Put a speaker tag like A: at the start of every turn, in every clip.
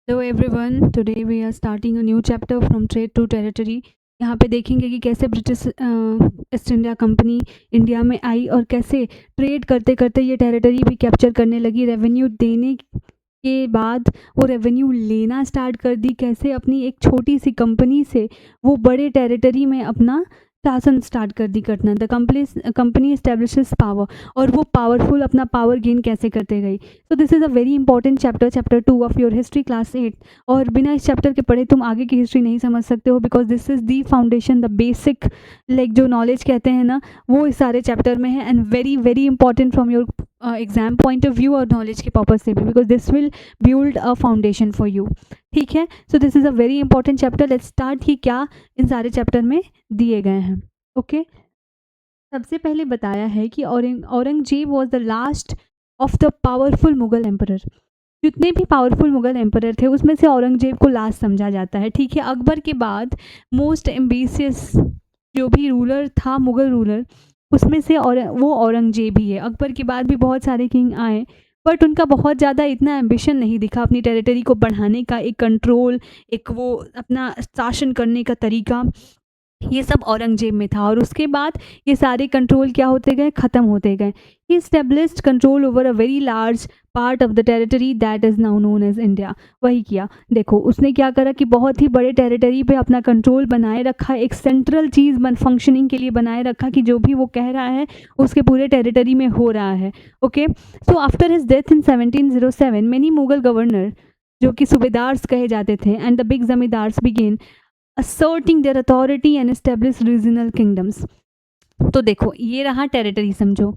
A: Hello everyone, today we are starting a new chapter from trade to territory. यहाँ पे देखेंगे कि कैसे British East India company India में आई और कैसे ट्रेड करते करते ये टेरिटरी भी कैप्चर करने लगी। रेवेन्यू देने के बाद वो रेवेन्यू लेना स्टार्ट कर दी, कैसे अपनी एक छोटी सी कंपनी से वो बड़े टेरिटरी में अपना शासन स्टार्ट कर दी करना। द कंपनी एस्टेब्लिशेस पावर, और वो पावरफुल अपना पावर गेन कैसे करते गई। So this is a very important chapter, chapter 2 of your history class 8। और बिना इस चैप्टर के पढ़े तुम आगे की हिस्ट्री नहीं समझ सकते हो, because this is the foundation, the basic, like जो नॉलेज कहते हैं ना, वो इस सारे चैप्टर में है। And very very important from your exam point of view और नॉलेज के पर्पज से भी, because this will build a foundation for you. ठीक है, so this is a very important chapter. Let's start कि क्या इन सारे चैप्टर में दिए गए हैं। ओके, सबसे पहले बताया है कि Aurangzeb was the last of the powerful Mughal emperor. जितने भी पावरफुल मुगल एम्परर थे उसमें से औरंगजेब को लास्ट समझा जाता है। ठीक है, अकबर के बाद मोस्ट एम्बिशियस जो भी रूलर था, मुगल रूलर, उसमें से वो औरंगजेब ही है। अकबर के बाद भी बहुत सारे किंग आए, बट उनका बहुत ज़्यादा इतना एम्बिशन नहीं दिखा अपनी टेरिटरी को बढ़ाने का, एक कंट्रोल, एक वो अपना शासन करने का तरीका, ये सब औरंगजेब में था। और उसके बाद ये सारे कंट्रोल क्या होते गए, ख़त्म होते गए। He established control over a very large part of the territory that is now known as India. वही किया, देखो उसने क्या करा कि बहुत ही बड़े टेरिटरी पे अपना कंट्रोल बनाए रखा, एक सेंट्रल चीज़ फंक्शनिंग के लिए बनाए रखा कि जो भी वो कह रहा है उसके पूरे टेरिटरी में हो रहा है। Okay, so after his death in 1707 many Mughal governor, जो कि सूबेदार्स कहे जाते थे, and the big zamindars began asserting their authority and establish regional kingdoms। तो देखो ये रहा टेरिटरी, समझो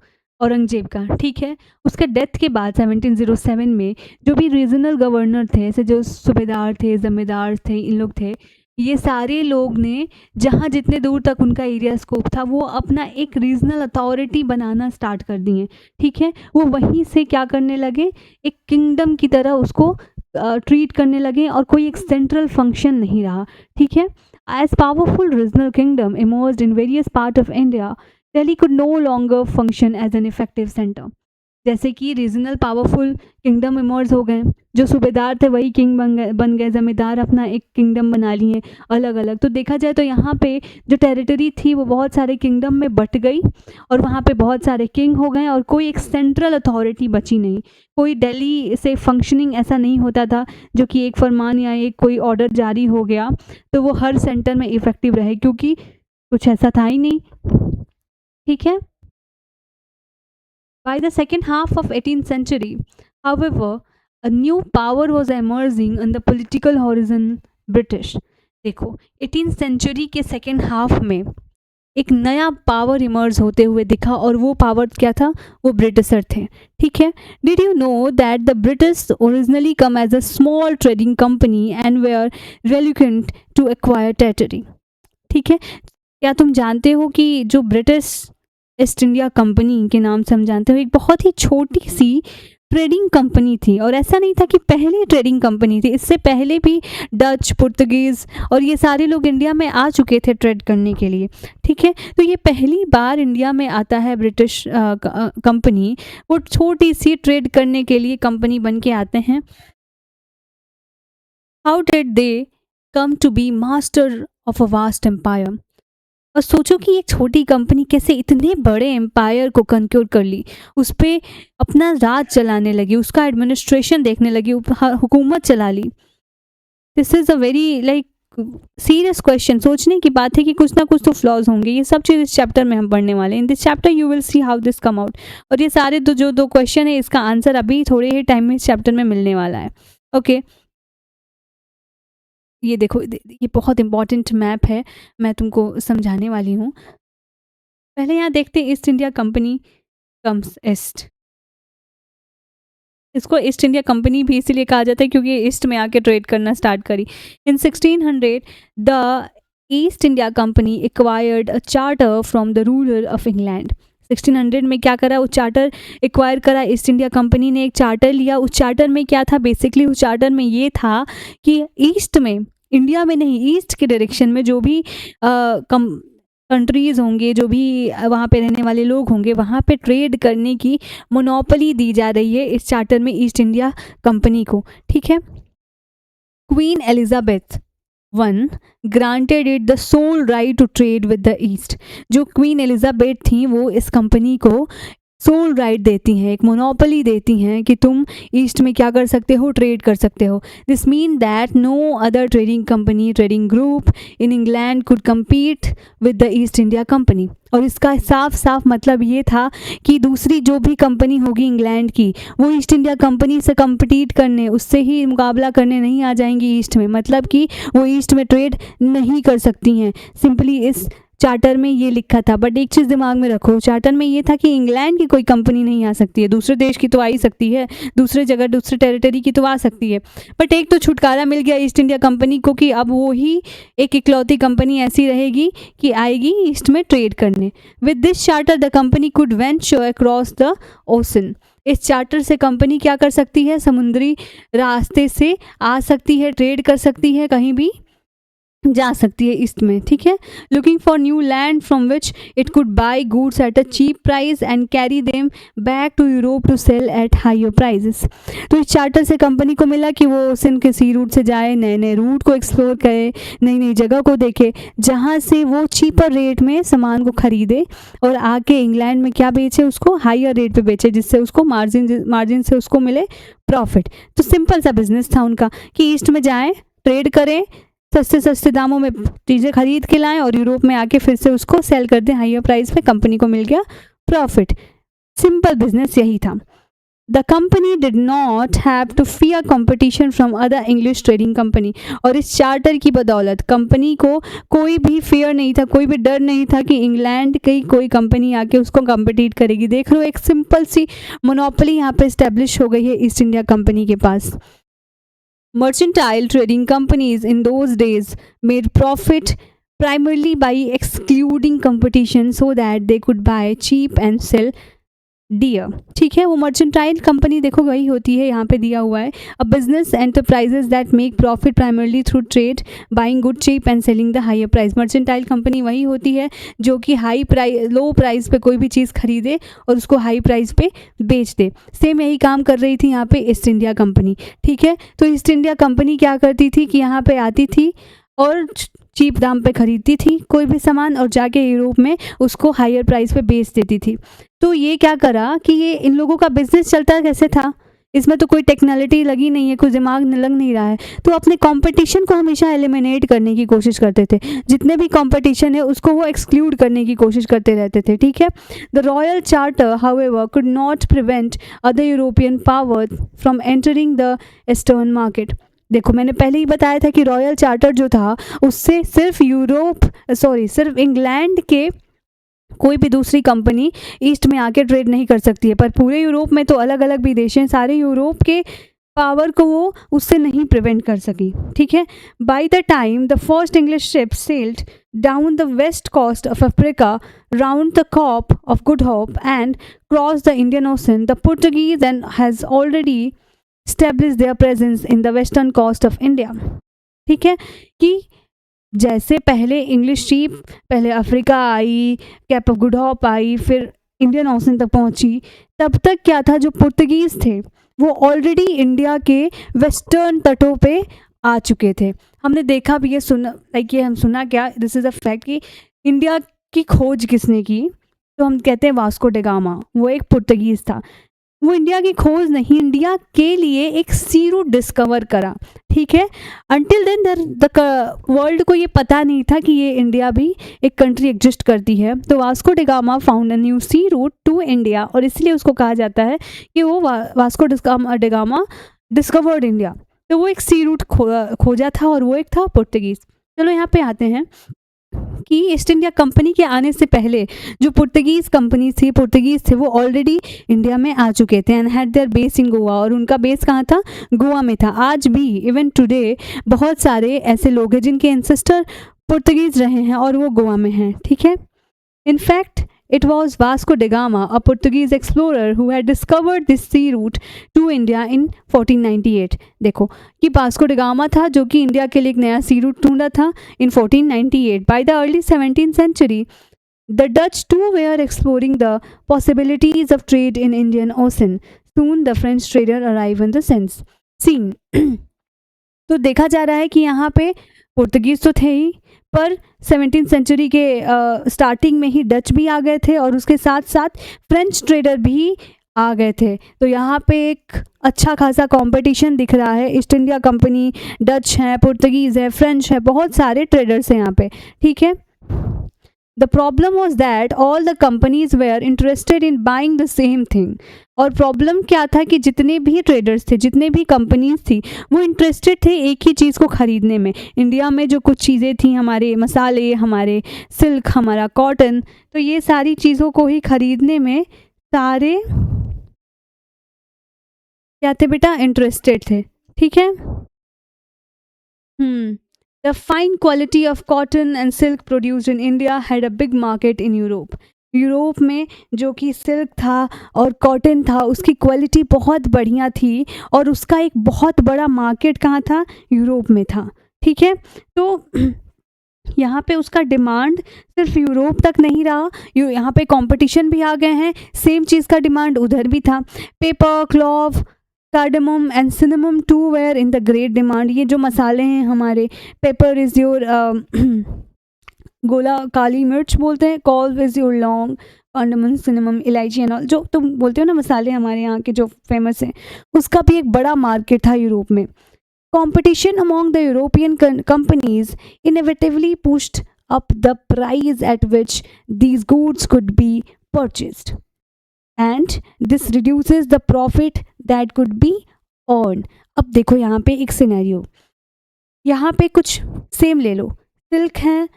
A: औरंगजेब का। ठीक है, उसके डेथ के बाद 1707 में जो भी रीजनल गवर्नर थे, ऐसे जो सूबेदार थे, जमींदार थे, इन लोग थे, ये सारे लोग ने जहाँ जितने दूर तक उनका एरिया स्कोप था वो अपना एक रीजनल अथॉरिटी बनाना स्टार्ट कर दिए। ठीक है, वो वहीं से क्या करने लगे, एक किंगडम की तरह उसको ट्रीट करने लगे, और कोई एक सेंट्रल फंक्शन नहीं रहा। ठीक है, as powerful regional kingdom emerged in various part of India, Delhi could no longer function as an effective center। जैसे कि रीजनल पावरफुल किंगडम इमर्ज हो गए, जो सूबेदार थे वही किंग बन गए, जमींदार अपना एक किंगडम बना लिए अलग अलग। तो देखा जाए तो यहाँ पे जो टेरिटरी थी वो बहुत सारे किंगडम में बट गई, और वहाँ पे बहुत सारे किंग हो गए, और कोई एक सेंट्रल अथॉरिटी बची नहीं। कोई दिल्ली से फंक्शनिंग ऐसा नहीं होता था जो कि एक फरमान या एक कोई ऑर्डर जारी हो गया तो वो हर सेंटर में इफेक्टिव रहे, क्योंकि कुछ ऐसा था ही नहीं। ठीक है, by the second half of 18th century, however, a new power was emerging on the political horizon, British। देखो 18th सेंचुरी के सेकेंड हाफ में एक नया पावर इमर्ज होते हुए दिखा, और वो पावर क्या था, वो ब्रिटिशर थे। ठीक है, did you know that the British originally come as a small trading company and were reluctant to acquire territory. ठीक है, क्या तुम जानते हो कि जो ब्रिटिश ईस्ट इंडिया कंपनी के नाम से हम जानते हो, एक बहुत ही छोटी सी ट्रेडिंग कंपनी थी। और ऐसा नहीं था कि पहली ट्रेडिंग कंपनी थी, इससे पहले भी डच, पुर्तगीज़ और ये सारे लोग इंडिया में आ चुके थे ट्रेड करने के लिए। ठीक है, तो ये पहली बार इंडिया में आता है ब्रिटिश कंपनी, वो छोटी सी ट्रेड करने के लिए कंपनी बन के आते हैं। How did they come to be master of a vast empire. और सोचो कि एक छोटी कंपनी कैसे इतने बड़े एम्पायर को कंक्योर कर ली, उस पर अपना राज चलाने लगी, उसका एडमिनिस्ट्रेशन देखने लगी, हुकूमत चला ली। This is a very like serious question. सोचने की बात है कि कुछ ना कुछ तो फ्लॉज होंगे। ये सब चीज़ इस चैप्टर में हम पढ़ने वाले हैं। In this chapter you will see how this come out. और ये सारे जो दो क्वेश्चन है, इसका आंसर अभी थोड़े ही टाइम में इस चैप्टर में मिलने वाला है। ओके, ये देखो, ये बहुत इंपॉर्टेंट मैप है, मैं तुमको समझाने वाली हूँ। पहले यहाँ देखते हैं, east India company comes east. इसको ईस्ट इंडिया कंपनी भी इसीलिए कहा जाता है क्योंकि ईस्ट में आके ट्रेड करना स्टार्ट करी। इन 1600 the East India company acquired a charter from the ruler of England. 1600 में क्या करा, उस चार्टर एक्वायर करा, ईस्ट इंडिया कंपनी ने एक चार्टर लिया। उस चार्टर में क्या था, बेसिकली उस चार्टर में ये था कि ईस्ट में, इंडिया में नहीं, ईस्ट के डायरेक्शन में जो भी कंट्रीज़ होंगे, जो भी वहाँ पे रहने वाले लोग होंगे, वहाँ पे ट्रेड करने की मोनोपोली दी जा रही है इस चार्टर में ईस्ट इंडिया कंपनी को। ठीक है, Queen Elizabeth one granted it the sole right to trade with the east. जो क्वीन एलिजाबेथ थी वो इस कंपनी को सोल राइट देती हैं, एक मोनोपोली देती हैं कि तुम ईस्ट में क्या कर सकते हो, ट्रेड कर सकते हो। This mean that no other trading company, trading group in England could compete with the East India company. और इसका साफ साफ मतलब ये था कि दूसरी जो भी कंपनी होगी इंग्लैंड की, वो ईस्ट इंडिया कंपनी से कम्पीट करने, उससे ही मुकाबला करने नहीं आ जाएंगी ईस्ट में, मतलब कि वो ईस्ट में ट्रेड नहीं कर सकती हैं। सिंपली इस चार्टर में ये लिखा था। बट एक चीज़ दिमाग में रखो, चार्टर में ये था कि इंग्लैंड की कोई कंपनी नहीं आ सकती है, दूसरे देश की तो आ ही सकती है, दूसरे जगह दूसरे टेरिटरी की तो आ सकती है। बट एक तो छुटकारा मिल गया ईस्ट इंडिया कंपनी को कि अब वो ही एक इकलौती कंपनी ऐसी रहेगी कि आएगी ईस्ट में ट्रेड करने। With this charter the company could venture across the ocean. इस चार्टर से कंपनी क्या कर सकती है, समुद्री रास्ते से आ सकती है, ट्रेड कर सकती है, कहीं भी जा सकती है ईस्ट में, ठीक है। Looking for new land from which it could buy goods at a cheap price and carry them back to Europe to sell at higher prices. तो इस चार्टर से कंपनी को मिला कि वो ओशन के सी रूट से जाए, नए नए रूट को एक्सप्लोर करे, नई नई जगह को देखे, जहाँ से वो चीपर रेट में सामान को खरीदे और आके इंग्लैंड में क्या बेचे, उसको हायर रेट पे बेचे, जिससे उसको मार्जिन से उसको मिले प्रॉफिट। तो सिंपल सा बिजनेस था उनका कि ईस्ट में जाएँ, ट्रेड करें, सस्ते सस्ते दामों में चीज़ें खरीद के लाएं और यूरोप में आके फिर से उसको सेल कर दें हायर प्राइस पे, कंपनी को मिल गया प्रॉफिट। सिंपल बिजनेस यही था। The company did not have to fear competition from other English trading company. और इस चार्टर की बदौलत कंपनी को कोई भी फियर नहीं था, कोई भी डर नहीं था कि इंग्लैंड की कोई कंपनी आके उसको कम्पिटिट करेगी। देख लो, एक सिंपल सी मोनोपोली यहाँ पे इस्टेब्लिश हो गई है ईस्ट इंडिया कंपनी के पास। Mercantile trading companies in those days made profit primarily by excluding competition so that they could buy cheap and sell dear। ठीक है, वो मर्चेंटाइल कंपनी देखो वही होती है, यहाँ पे दिया हुआ है, a business enterprises that make profit primarily through trade buying good cheap and selling the higher price. Mercantile company वही होती है जो कि लो प्राइस पे कोई भी चीज़ खरीदे और उसको हाई प्राइस पे बेच दे। सेम यही काम कर रही थी यहाँ पे ईस्ट इंडिया कंपनी, ठीक है। तो ईस्ट इंडिया कंपनी क्या करती थी कि यहाँ पे आती थी और चीप दाम पे खरीदती थी कोई भी सामान और जाके यूरोप में उसको हायर प्राइस पे बेच देती थी। तो ये क्या करा कि ये इन लोगों का बिजनेस चलता कैसे था, इसमें तो कोई टेक्नोलॉजी लगी नहीं है, कोई दिमाग लग नहीं रहा है, तो अपने कंपटीशन को हमेशा एलिमिनेट करने की कोशिश करते थे। जितने भी कंपटीशन है उसको वो एक्सक्लूड करने की कोशिश करते रहते थे, ठीक है। The royal charter however could not prevent other European power from entering the eastern market. देखो, मैंने पहले ही बताया था कि रॉयल चार्टर जो था उससे सिर्फ इंग्लैंड के कोई भी दूसरी कंपनी ईस्ट में आके ट्रेड नहीं कर सकती है, पर पूरे यूरोप में तो अलग अलग भी देश हैं, सारे यूरोप के पावर को वो उससे नहीं प्रिवेंट कर सकी, ठीक है। By the time the first English ship sailed down the west coast of Africa round the cape of good hope and cross the Indian ocean, the Portuguese and has already establish their presence in the western coast of India। ठीक है, कि जैसे पहले English ship पहले Africa I, cap of good hope I, फिर Indian ocean तक पहुंची, तब तक क्या था, जो पुर्तगीज थे वो ऑलरेडी इंडिया के वेस्टर्न तटों पे आ चुके थे। हमने देखा भी ये हम सुना क्या, दिस इज़ अ फैक्ट कि इंडिया की खोज किसने की, तो हम कहते हैं वास्को डे गामा, वो एक पुर्तगीज था। वो इंडिया की खोज नहीं, इंडिया के लिए एक सी रूट डिस्कवर करा, ठीक है। अंटिल देन वर्ल्ड को ये पता नहीं था कि ये इंडिया भी एक कंट्री एग्जिस्ट करती है। तो Vasco da Gama found a new sea route to India, और इसलिए उसको कहा जाता है कि वो Vasco da Gama discovered India. तो वो एक सी रूट खोजा था और वो एक था पुर्तगीज। चलो यहाँ पे आते हैं कि ईस्ट इंडिया कंपनी के आने से पहले जो पुर्तगीज थे वो ऑलरेडी इंडिया में आ चुके थे and had there base in Goa, और उनका बेस कहाँ था, गोवा में था। आज भी इवन टुडे बहुत सारे ऐसे लोग हैं जिनके एंसेस्टर पुर्तगीज रहे हैं और वो गोवा में हैं, ठीक है। In fact it was Vasco da Gama, a Portuguese explorer, who had discovered this sea route to India in 1498। देखो कि वास्को डा गामा था जो कि इंडिया के लिए एक नया सी रूट ढूंढा था in 1498। By the early 17th century, the Dutch too were exploring the possibilities of trade in Indian Ocean। Soon the French trader arrived on the scene। तो देखा जा रहा है कि यहाँ पे पुर्तगीज़ तो थे ही, पर 17th सेंचुरी के स्टार्टिंग में ही डच भी आ गए थे और उसके साथ साथ फ्रेंच ट्रेडर भी आ गए थे। तो यहाँ पे एक अच्छा खासा कंपटीशन दिख रहा है। ईस्ट इंडिया कंपनी, डच है, पुर्तगीज़ है, फ्रेंच है, बहुत सारे ट्रेडर्स हैं यहाँ पे, ठीक है। The problem was that all the companies were interested in buying the same thing. और प्रॉब्लम क्या था कि जितने भी ट्रेडर्स थे, जितने भी कंपनीज थी, वो इंटरेस्टेड थे एक ही चीज़ को ख़रीदने में। इंडिया में जो कुछ चीज़ें थी, हमारे मसाले, हमारे सिल्क, हमारा कॉटन, तो ये सारी चीज़ों को ही ख़रीदने में सारे क्या थे बेटा, इंटरेस्टेड थे, ठीक है। The fine quality of cotton and silk produced in India had a big market in Europe. Europe में जो कि सिल्क था और कॉटन था, उसकी क्वालिटी बहुत बढ़िया थी और उसका एक बहुत बड़ा मार्केट कहाँ था, यूरोप में था, ठीक है। तो यहाँ पे उसका डिमांड सिर्फ यूरोप तक नहीं रहा, यहाँ पे कंपटीशन भी आ गए हैं, सेम चीज़ का डिमांड उधर भी था। Pepper, clove, cardamom and cinnamon too were in the great demand. ये जो मसाले हैं हमारे, पेपर इज़ योर गोला काली मिर्च बोलते हैं, कॉल्व इज़ योर लौंग, कार्डमम, सिनेमम, इलायची एंड ऑल, जो तुम बोलते हो ना मसाले हमारे यहाँ के जो फेमस हैं, उसका भी एक बड़ा मार्केट था यूरोप में। Competition among the European companies inevitably pushed up the price at which these goods could be purchased, and this reduces the profit that could be earned. अब देखो यहाँ पे एक सिनेरियो, यहाँ पे कुछ सेम ले लो, सिल्क हैं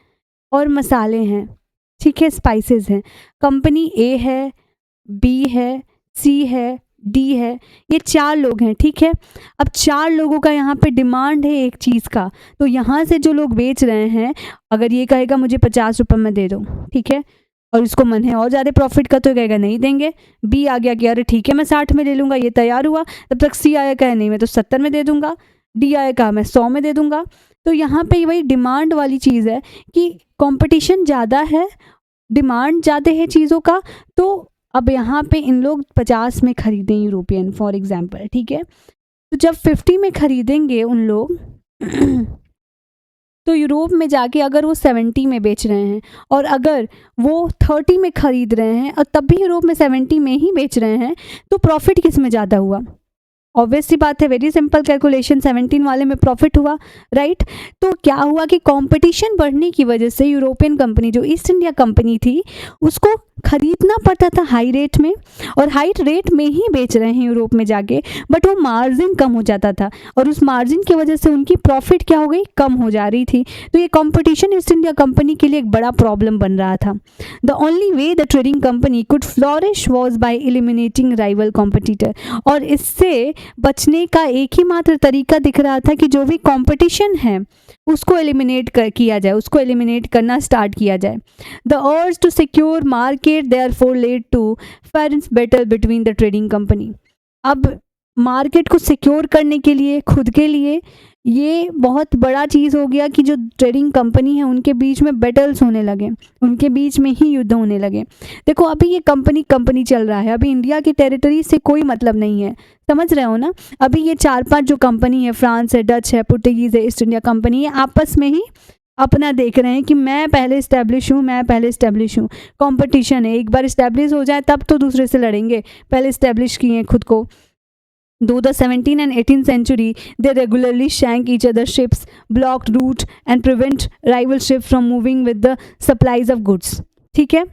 A: और मसाले हैं, ठीक है, स्पाइसेस हैं, कंपनी ए है, बी है, सी है, डी है, ये 4 लोग हैं, ठीक है। अब 4 लोगों का यहाँ पे डिमांड है एक चीज़ का, तो यहाँ से जो लोग बेच रहे हैं, अगर ये कहेगा मुझे 50 रुपये में दे दो, ठीक है, और उसको मन है और ज़्यादा प्रॉफिट का, तो कहेगा नहीं देंगे। बी आ गया कि अरे ठीक है मैं 60 में ले लूँगा, ये तैयार हुआ, तब तक सी आया कहे नहीं मैं तो 70 में दे दूँगा, डी आया कहा मैं 100 में दे दूँगा। तो यहाँ पे वही डिमांड वाली चीज़ है कि कंपटीशन ज़्यादा है, डिमांड ज़्यादा है चीज़ों का, तो अब यहाँ पे इन लोग 50 में ख़रीदें यूरोपियन फॉर एग्जांपल, ठीक है। तो जब 50 में ख़रीदेंगे उन लोग तो यूरोप में जाके अगर वो 70 में बेच रहे हैं और अगर वो 30 में ख़रीद रहे हैं और तब भी यूरोप में 70 में ही बेच रहे हैं, तो प्रॉफिट किस में ज़्यादा हुआ? ऑब्वियस सी बात है, वेरी सिंपल कैलकुलेशन, 17 वाले में प्रॉफिट हुआ, राइट। तो क्या हुआ कि कंपटीशन बढ़ने की वजह से यूरोपियन कंपनी, जो ईस्ट इंडिया कंपनी थी, उसको खरीदना पड़ता था हाई रेट में, और हाई रेट में ही बेच रहे हैं यूरोप में जाके, बट वो मार्जिन कम हो जाता था और उस मार्जिन की वजह से उनकी प्रॉफिट क्या हो गई, कम हो जा रही थी। तो ये कंपटीशन ईस्ट इंडिया कंपनी के लिए एक बड़ा प्रॉब्लम बन रहा था। The only way the trading company could flourish was by eliminating rival competitor. और इससे बचने का एक ही मात्र तरीका दिख रहा था कि जो भी कंपटीशन है उसको एलिमिनेट किया जाए, उसको एलिमिनेट करना स्टार्ट किया जाए। The urge to secure market therefore led to fierce battle between the trading company. अब मार्केट को सिक्योर करने के लिए, खुद के लिए, ये बहुत बड़ा चीज़ हो गया कि जो ट्रेडिंग कंपनी है उनके बीच में बैटल्स होने लगे, उनके बीच में ही युद्ध होने लगे। देखो अभी ये कंपनी चल रहा है, अभी इंडिया की टेरिटरी से कोई मतलब नहीं है, समझ रहे हो ना। अभी ये 4-5 जो कंपनी है, फ्रांस है, डच है, पुर्तगीज़ है, ईस्ट इंडिया कंपनी है, आपस में ही अपना देख रहे हैं कि मैं पहले इस्टेब्लिश हूँ, मैं पहले इस्टेब्लिश हूँ। कंपटीशन है, एक बार इस्टेब्लिश हो जाए तब तो दूसरे से लड़ेंगे, पहले इस्टेब्लिश किए हैं खुद को। Though the 17th and 18th century, they regularly sank each other's ships, blocked route and prevent rival ships from moving with the supplies of goods. ठीक है,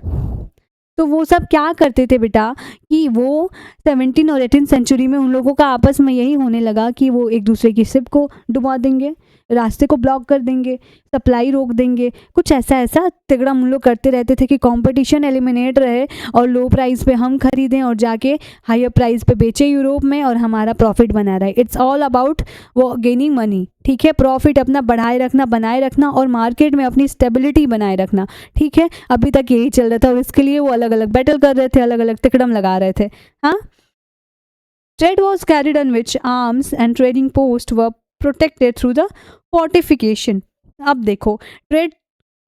A: तो वो सब क्या करते थे बेटा कि वो 17 और 18 सेंचुरी में उन लोगों का आपस में यही होने लगा कि वो एक दूसरे की शिप को डुबा देंगे, रास्ते को ब्लॉक कर देंगे, सप्लाई रोक देंगे, कुछ ऐसा तिगड़ा हम लोग करते रहते थे कि कंपटीशन एलिमिनेट रहे और लो प्राइस पे हम खरीदें और जाके हायर प्राइस पे बेचे यूरोप में और हमारा प्रॉफिट बना रहे। इट्स ऑल अबाउट वो गेनिंग मनी, ठीक है, प्रॉफिट अपना बढ़ाए रखना, बनाए रखना और मार्केट में अपनी स्टेबिलिटी बनाए रखना, ठीक है। अभी तक यही चल रहा था और इसके लिए वो अलग अलग बैटल कर रहे थे, अलग अलग तिकड़म लगा रहे थे। हाँ, trade was carried on which arms and trading post were protected through the fortification. अब देखो ट्रेड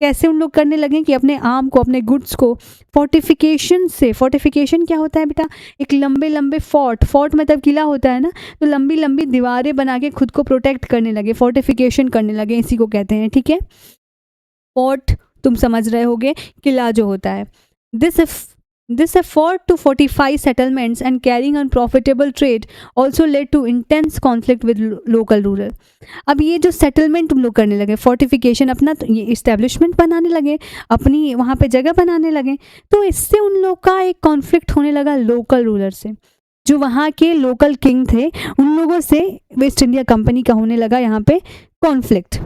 A: कैसे उन लोग करने लगे कि अपने आर्म को, अपने गुड्स को फोर्टिफिकेशन से, फोर्टिफिकेशन क्या होता है बेटा, एक लंबे लंबे फोर्ट मतलब किला होता है ना, तो लंबी लंबी दीवारें बना के खुद को प्रोटेक्ट करने लगे, फोर्टिफिकेशन करने लगे, इसी को कहते हैं, ठीक है। फोर्ट तुम समझ रहे होगे, किला जो होता है। This effort to fortify settlements and carrying on profitable trade also led to intense conflict with local ruler. अब ये जो सेटलमेंट तुम लोग करने लगे, फोर्टिफिकेशन, अपना ये इस्टेब्लिशमेंट बनाने लगे, अपनी वहाँ पे जगह बनाने लगे, तो इससे उन लोग का एक कॉन्फ्लिक्ट होने लगा लोकल रूलर से, जो वहाँ के लोकल किंग थे, उन लोगों से वेस्ट इंडिया कंपनी का होने लगा यहाँ पे conflict.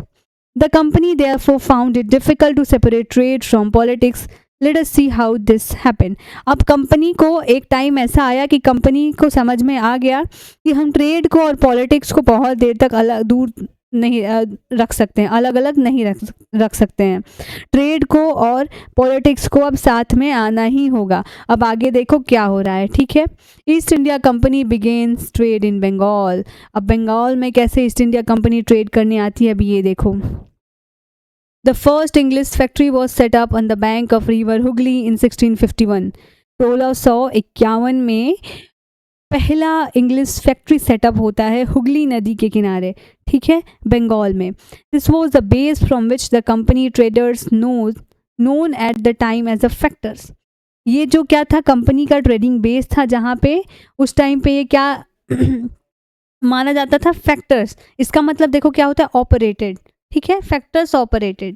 A: The company therefore found it difficult to separate trade from politics. Let us see how this happened. अब कंपनी को एक टाइम ऐसा आया कि कंपनी को समझ में आ गया कि हम ट्रेड को और पॉलिटिक्स को बहुत देर तक अलग दूर नहीं रख सकते हैं, अलग अलग नहीं रख सकते हैं। ट्रेड को और पॉलिटिक्स को अब साथ में आना ही होगा। अब आगे देखो क्या हो रहा है, ठीक है। East India company begins trade in Bengal. अब बंगाल में कैसे ईस्ट इंडिया कंपनी ट्रेड करने आती है, अभी ये देखो। The first English factory was set up on the bank of river Hooghly in 1651. 1651 में पहला इंग्लिश फैक्ट्री सेटअप होता है हुगली नदी के किनारे, ठीक है, बंगाल में। This was the base from which the company traders known at the time as a factors. ये जो क्या था, कंपनी का ट्रेडिंग बेस था, जहाँ पे उस टाइम पे ये क्या माना जाता था, फैक्टर्स। इसका मतलब देखो क्या होता है, ऑपरेटेड, ठीक है, factors operated.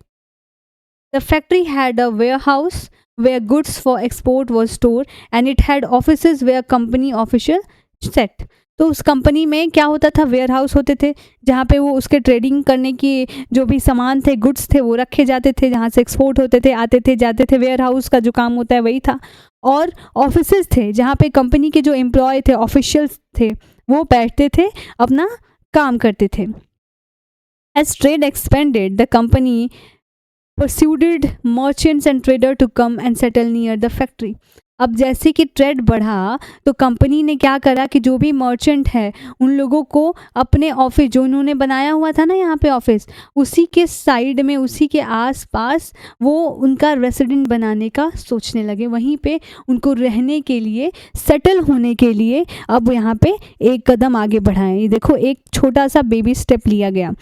A: The factory had a warehouse where goods for export was stored and it had offices where company official set. तो उस कंपनी में क्या होता था, वेयर हाउस होते थे जहाँ पे वो उसके ट्रेडिंग करने की जो भी सामान थे, गुड्स थे, वो रखे जाते थे, जहाँ से एक्सपोर्ट होते थे, आते थे जाते थे। वेयर हाउस का जो काम होता है वही था। और ऑफिसेज थे जहाँ पे कंपनी के जो एम्प्लॉय थे, ऑफिशियल्स थे, वो बैठते थे, अपना काम करते थे। As trade expanded the company persuaded merchants and traders to come and settle near the factory. अब जैसे कि ट्रेड बढ़ा तो कंपनी ने क्या करा कि जो भी मर्चेंट है उन लोगों को अपने ऑफिस, जो उन्होंने बनाया हुआ था ना यहाँ पे ऑफिस, उसी के साइड में, उसी के आसपास वो उनका रेसिडेंट बनाने का सोचने लगे, वहीं पे उनको रहने के लिए, सेटल होने के लिए अब यहाँ पे एक कदम आगे बढ़ाएं। देखो एक छोटा सा बेबी स्टेप लिया गया।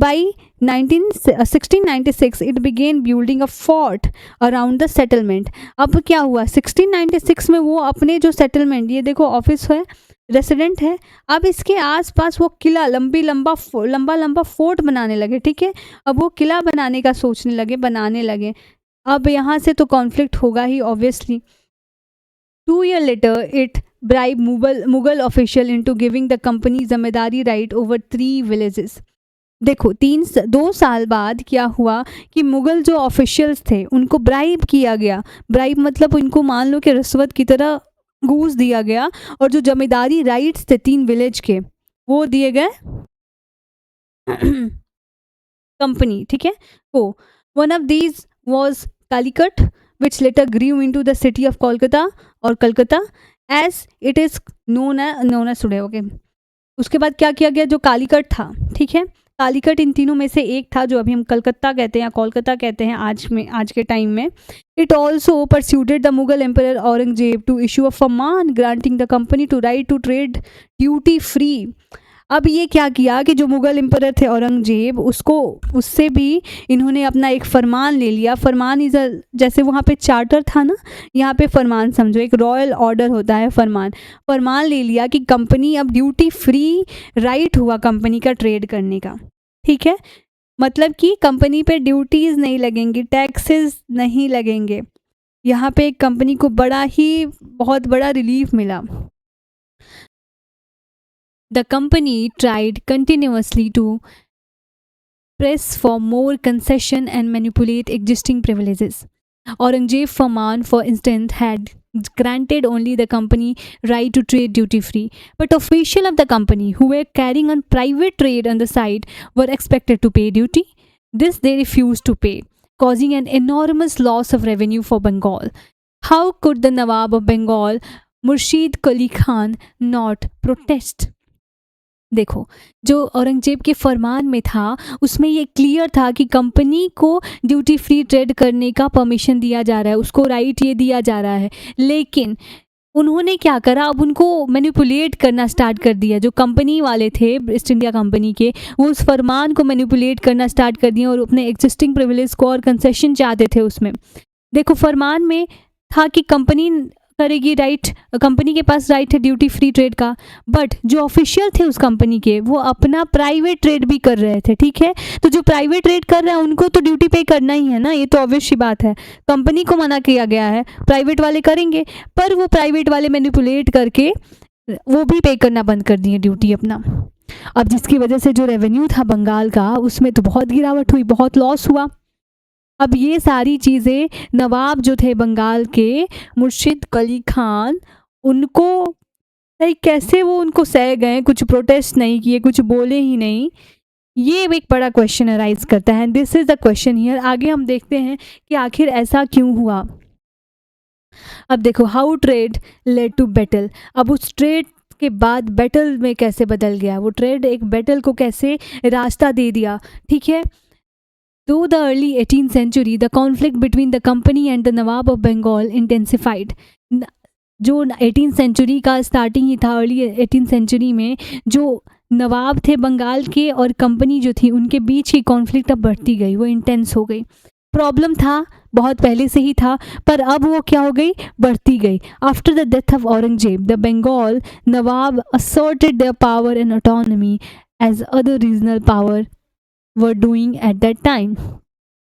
A: By 1696 it began building a fort around the settlement. अब क्या हुआ, 1696 में वो अपने जो सेटलमेंट, ये देखो ऑफिस है, रेसिडेंट है, अब इसके आसपास वो किला, लंबा फोर्ट बनाने लगे, ठीक है। अब वो किला बनाने का सोचने लगे, बनाने लगे। अब यहाँ से तो कॉन्फ्लिक्ट होगा ही obviously. 2 years later it bribed Mughal official into giving the company zamindari right over 3 villages. देखो 2 साल बाद क्या हुआ कि मुगल जो ऑफिशियल्स थे उनको ब्राइब किया गया। ब्राइब मतलब उनको मान लो कि रिश्वत की तरह घूस दिया गया, और जो जमींदारी राइट्स थे 3 विलेज के, वो दिए गए कंपनी, ठीक है। तो one of these was Kalikata which later grew into the city of Kolkata, or Calcutta as it is known as today, okay. उसके बाद क्या किया गया, जो कालीकट था, ठीक है, कालीकट इन तीनों में से एक था, जो अभी हम कलकत्ता कहते हैं या कोलकाता कहते हैं आज के टाइम में। It also persuaded the Mughal emperor Aurangzeb to issue a farman granting the company to right to trade duty free. अब ये क्या किया कि जो मुगल एम्परर थे औरंगजेब, उससे भी इन्होंने अपना एक फरमान ले लिया। फरमान इज जैसे वहाँ पे चार्टर था ना, यहाँ पे फरमान समझो, एक रॉयल ऑर्डर होता है, फरमान ले लिया कि कंपनी अब ड्यूटी फ्री राइट हुआ कंपनी का ट्रेड करने का, ठीक है। मतलब कि कंपनी पे ड्यूटीज़ नहीं लगेंगी, टैक्सेस नहीं लगेंगे। यहाँ पे कंपनी को बहुत बड़ा रिलीफ मिला। The company tried continuously to press for more concession and manipulate existing privileges. Aurangzeb Farman, for instance, had granted only the company right to trade duty-free, but officials of the company who were carrying on private trade on the side were expected to pay duty. This they refused to pay, causing an enormous loss of revenue for Bengal. How could the Nawab of Bengal, Murshid Qali Khan, not protest? देखो, जो औरंगज़ेब के फरमान में था, उसमें ये clear था कि company को ड्यूटी फ्री ट्रेड करने का परमिशन दिया जा रहा है, उसको राइट ये दिया जा रहा है। लेकिन उन्होंने क्या करा, अब उनको मैनिपुलेट करना स्टार्ट कर दिया। जो कंपनी वाले थे ईस्ट इंडिया कंपनी के, वो उस फरमान को मैनिपुलेट करना स्टार्ट कर दिया और अपने एग्जिस्टिंग प्रिविलेज को और कंसेशन चाहते थे उसमें। देखो, फरमान में था कि कंपनी करेगी राइट, कंपनी के पास राइट है ड्यूटी फ्री ट्रेड का, बट जो ऑफिशियल थे उस कंपनी के, वो अपना प्राइवेट ट्रेड भी कर रहे थे। ठीक है, तो जो प्राइवेट ट्रेड कर रहे हैं उनको तो ड्यूटी पे करना ही है ना, ये तो ऑब्वियस सी बात है। कंपनी को मना किया गया है, प्राइवेट वाले करेंगे, पर वो प्राइवेट वाले मैनिपुलेट करके वो भी पे करना बंद कर दिए ड्यूटी अपना। अब जिसकी वजह से जो रेवेन्यू था बंगाल का, उसमें तो बहुत गिरावट हुई, बहुत लॉस हुआ। अब ये सारी चीज़ें नवाब जो थे बंगाल के, मुर्शिद कुली खान, उनको कैसे वो उनको सह गए, कुछ प्रोटेस्ट नहीं किए, कुछ बोले ही नहीं। ये एक बड़ा क्वेश्चन अराइज करता है, this is the question here. आगे हम देखते हैं कि आखिर ऐसा क्यों हुआ। अब देखो, how trade led to battle. अब उस ट्रेड के बाद बैटल में कैसे बदल गया, वो ट्रेड एक बैटल को कैसे रास्ता दे दिया। ठीक है, Through the early 18th century, the conflict between the company and the Nawab of Bengal intensified. जो 18th सेंचुरी का स्टार्टिंग ही था, अर्ली 18th सेंचुरी में जो नवाब थे बंगाल के और कंपनी जो थी, उनके बीच की कॉन्फ्लिक्ट अब बढ़ती गई, वो इंटेंस हो गई। प्रॉब्लम था, बहुत पहले से ही था, पर अब वो क्या हो गई, बढ़ती गई। After the death of Aurangzeb, the Bengal nawab asserted their power and autonomy as other regional power were doing at that time.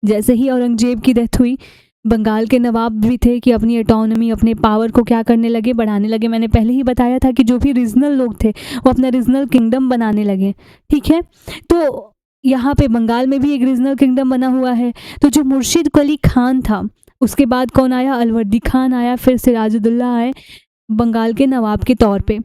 A: जैसे ही औरंगजेब की डेथ हुई, बंगाल के नवाब भी थे कि अपनी ऑटोनॉमी, अपने पावर को क्या करने लगे, बढ़ाने लगे। मैंने पहले ही बताया था कि जो भी रीजनल लोग थे वो अपना रीजनल किंगडम बनाने लगे। ठीक है, तो यहाँ पे बंगाल में भी एक रीजनल किंगडम बना हुआ है। तो जो मुर्शिद कुली खान था, उसके बाद कौन आया, अलवर्दी खान आया, फिर सिराजुद्दौला आए बंगाल के नवाब के तौर पे।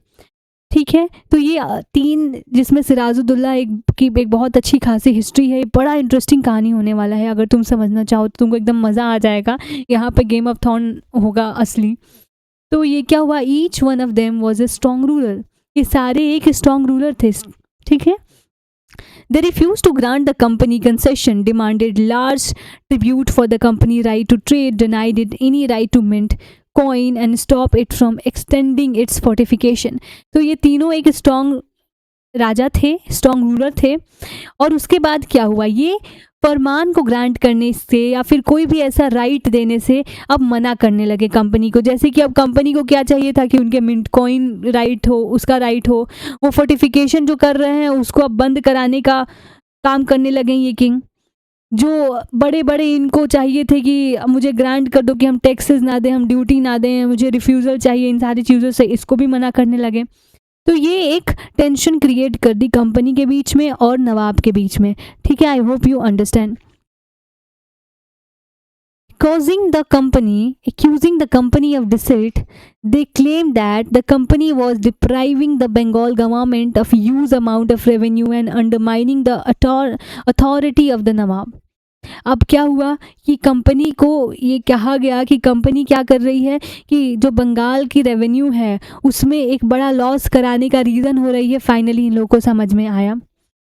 A: ठीक है, तो ये तीन, जिसमें सिराजुद्दौला की एक बहुत अच्छी खासी हिस्ट्री है। बड़ा इंटरेस्टिंग कहानी होने वाला है, अगर तुम समझना चाहो तो तुमको एकदम मज़ा आ जाएगा। यहाँ पे गेम ऑफ थ्रोन होगा असली। तो ये क्या हुआ, each one of them was a strong ruler. ये सारे एक स्ट्रॉन्ग रूलर थे। ठीक है, They refused to grant the company concession, demanded large tribute for the company right to trade, denied it any right to mint coin and stop it from extending its fortification. तो ये तीनों एक strong राजा थे, strong ruler थे। और उसके बाद क्या हुआ, ये फरमान को ग्रांट करने से या फिर कोई भी ऐसा राइट देने से अब मना करने लगे कंपनी को। जैसे कि अब कंपनी को क्या चाहिए था कि उनके मिंट कॉइन राइट हो, उसका राइट हो। वो फोर्टिफिकेशन जो कर रहे हैं उसको अब बंद कराने का काम करने लगे ये किंग। जो बड़े बड़े इनको चाहिए थे कि मुझे ग्रांट कर दो कि हम टैक्सेस ना दें, हम ड्यूटी ना दें, मुझे रिफ्यूज़ल चाहिए, इन सारी चीज़ों से इसको भी मना करने लगे। तो ये एक टेंशन क्रिएट कर दी कंपनी के बीच में और नवाब के बीच में। ठीक है, I hope you understand. Accusing the company of deceit, they claimed that the company was depriving the Bengal government of huge amount of revenue and undermining the authority of the Nawab. अब क्या हुआ कि company को ये कहा गया कि company क्या कर रही है कि जो बंगाल की रेवेन्यू है उसमें एक बड़ा लॉस कराने का रीज़न हो रही है। फाइनली इन लोगों को समझ में आया।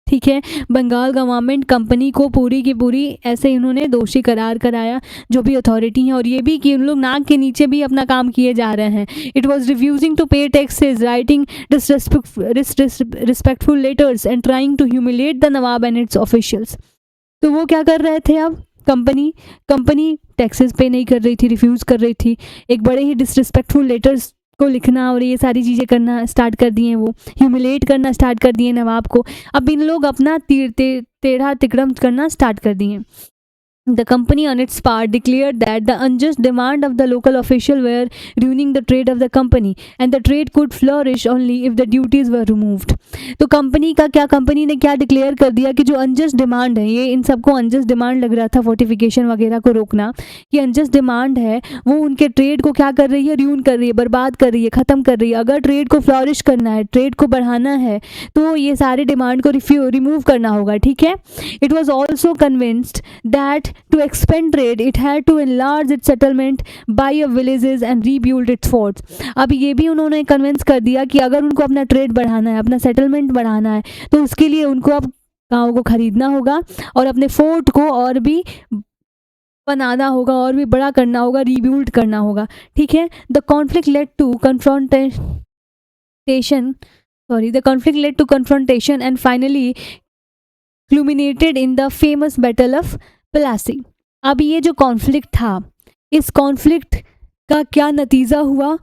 A: ठीक है, बंगाल गवर्नमेंट कंपनी को पूरी की पूरी ऐसे इन्होंने दोषी करार कराया, जो भी अथॉरिटी हैं, और ये भी कि उन लोग नाक के नीचे भी अपना काम किए जा रहे हैं। It was refusing to pay taxes, writing disrespectful letters and trying to humiliate the nawab and its officials. तो वो क्या कर रहे थे, अब कंपनी टैक्सेस पे नहीं कर रही थी, रिफ्यूज़ कर रही थी। एक बड़े ही डिसरिस्पेक्टफुल लेटर्स को लिखना और ये सारी चीज़ें करना स्टार्ट कर दिए, वो ह्यूमिलेट करना स्टार्ट कर दिए नवाब को। अब इन लोग अपना टेढ़ा तिकड़म करना स्टार्ट कर दिए। The company on its part declared that the unjust demand of the local official were ruining the trade of the company and the trade could flourish only if the duties were removed. तो company ने क्या declare कर दिया कि जो unjust demand है, ये इन सबको अनजस्ट डिमांड लग रहा था फोर्टिफिकेशन वगैरह को रोकना, कि अनजस्ट डिमांड है वो उनके ट्रेड को क्या कर रही है, र्यून कर रही है, बर्बाद कर रही है, ख़त्म कर रही है। अगर ट्रेड को फ्लॉरिश करना है, ट्रेड को बढ़ाना है, तो ये सारे डिमांड को रिमूव करना होगा। ठीक है, it was also convinced that to expand trade, it had to enlarge its settlement, buy up villages and rebuild its forts. अब ये भी उन्होंने कन्विंस कर दिया कि अगर उनको अपना ट्रेड बढ़ाना है, अपना सेटलमेंट बढ़ाना है, तो उसके लिए उनको अब गाँव को खरीदना होगा और अपने फोर्ट को और भी बनाना होगा और भी बड़ा करना होगा, रीबिल्ड करना होगा। ठीक है, the conflict led to confrontation and finally culminated in the famous battle of Plassey. अब ये जो कॉन्फ्लिक्ट था, इस कॉन्फ्लिक्ट का क्या नतीजा हुआ?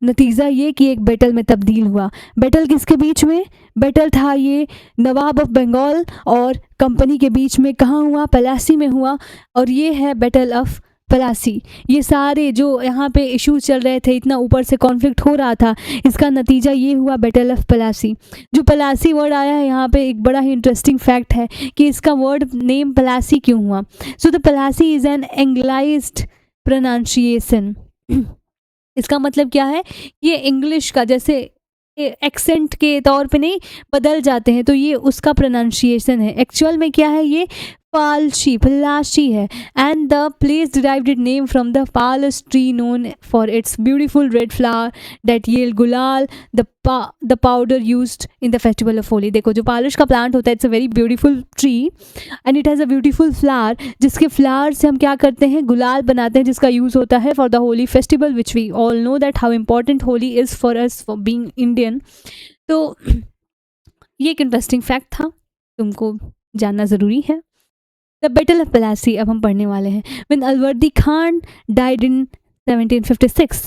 A: नतीजा ये कि एक बैटल में तब्दील हुआ। बैटल किसके बीच में? बैटल था ये नवाब ऑफ बंगाल और कंपनी के बीच में। कहाँ हुआ? प्लासी में हुआ। और ये है बैटल ऑफ प्लासी। ये सारे जो यहाँ पे इश्यूज चल रहे थे, इतना ऊपर से कॉन्फ्लिक्ट हो रहा था, इसका नतीजा ये हुआ बैटल ऑफ प्लासी। जो प्लासी वर्ड आया है यहाँ पे, एक बड़ा ही इंटरेस्टिंग फैक्ट है कि इसका वर्ड नेम प्लासी क्यों हुआ। So the Plassey is an anglicised pronunciation. इसका मतलब क्या है? ये इंग्लिश का जैसे एक्सेंट के तौर पे नहीं बदल जाते हैं, तो ये उसका प्रोनाउंसिएशन है। एक्चुअल में क्या है? ये पलाशी है। And the place derived it name from the पालस tree known for its beautiful red flower that yield गुलाल, the powder used in the festival of Holi. देखो, जो पालस का प्लांट होता है, it's a very beautiful tree and it has a beautiful flower, जिसके flower से हम क्या करते हैं? गुलाल बनाते हैं, जिसका यूज़ होता है for the Holi festival, which we all know that how important Holi is for us for being Indian. तो ये एक इंटरेस्टिंग फैक्ट था, तुमको जानना ज़रूरी है। द बैटल ऑफ प्लासी अब हम पढ़ने वाले हैं। When Alivardi Khan died in 1756,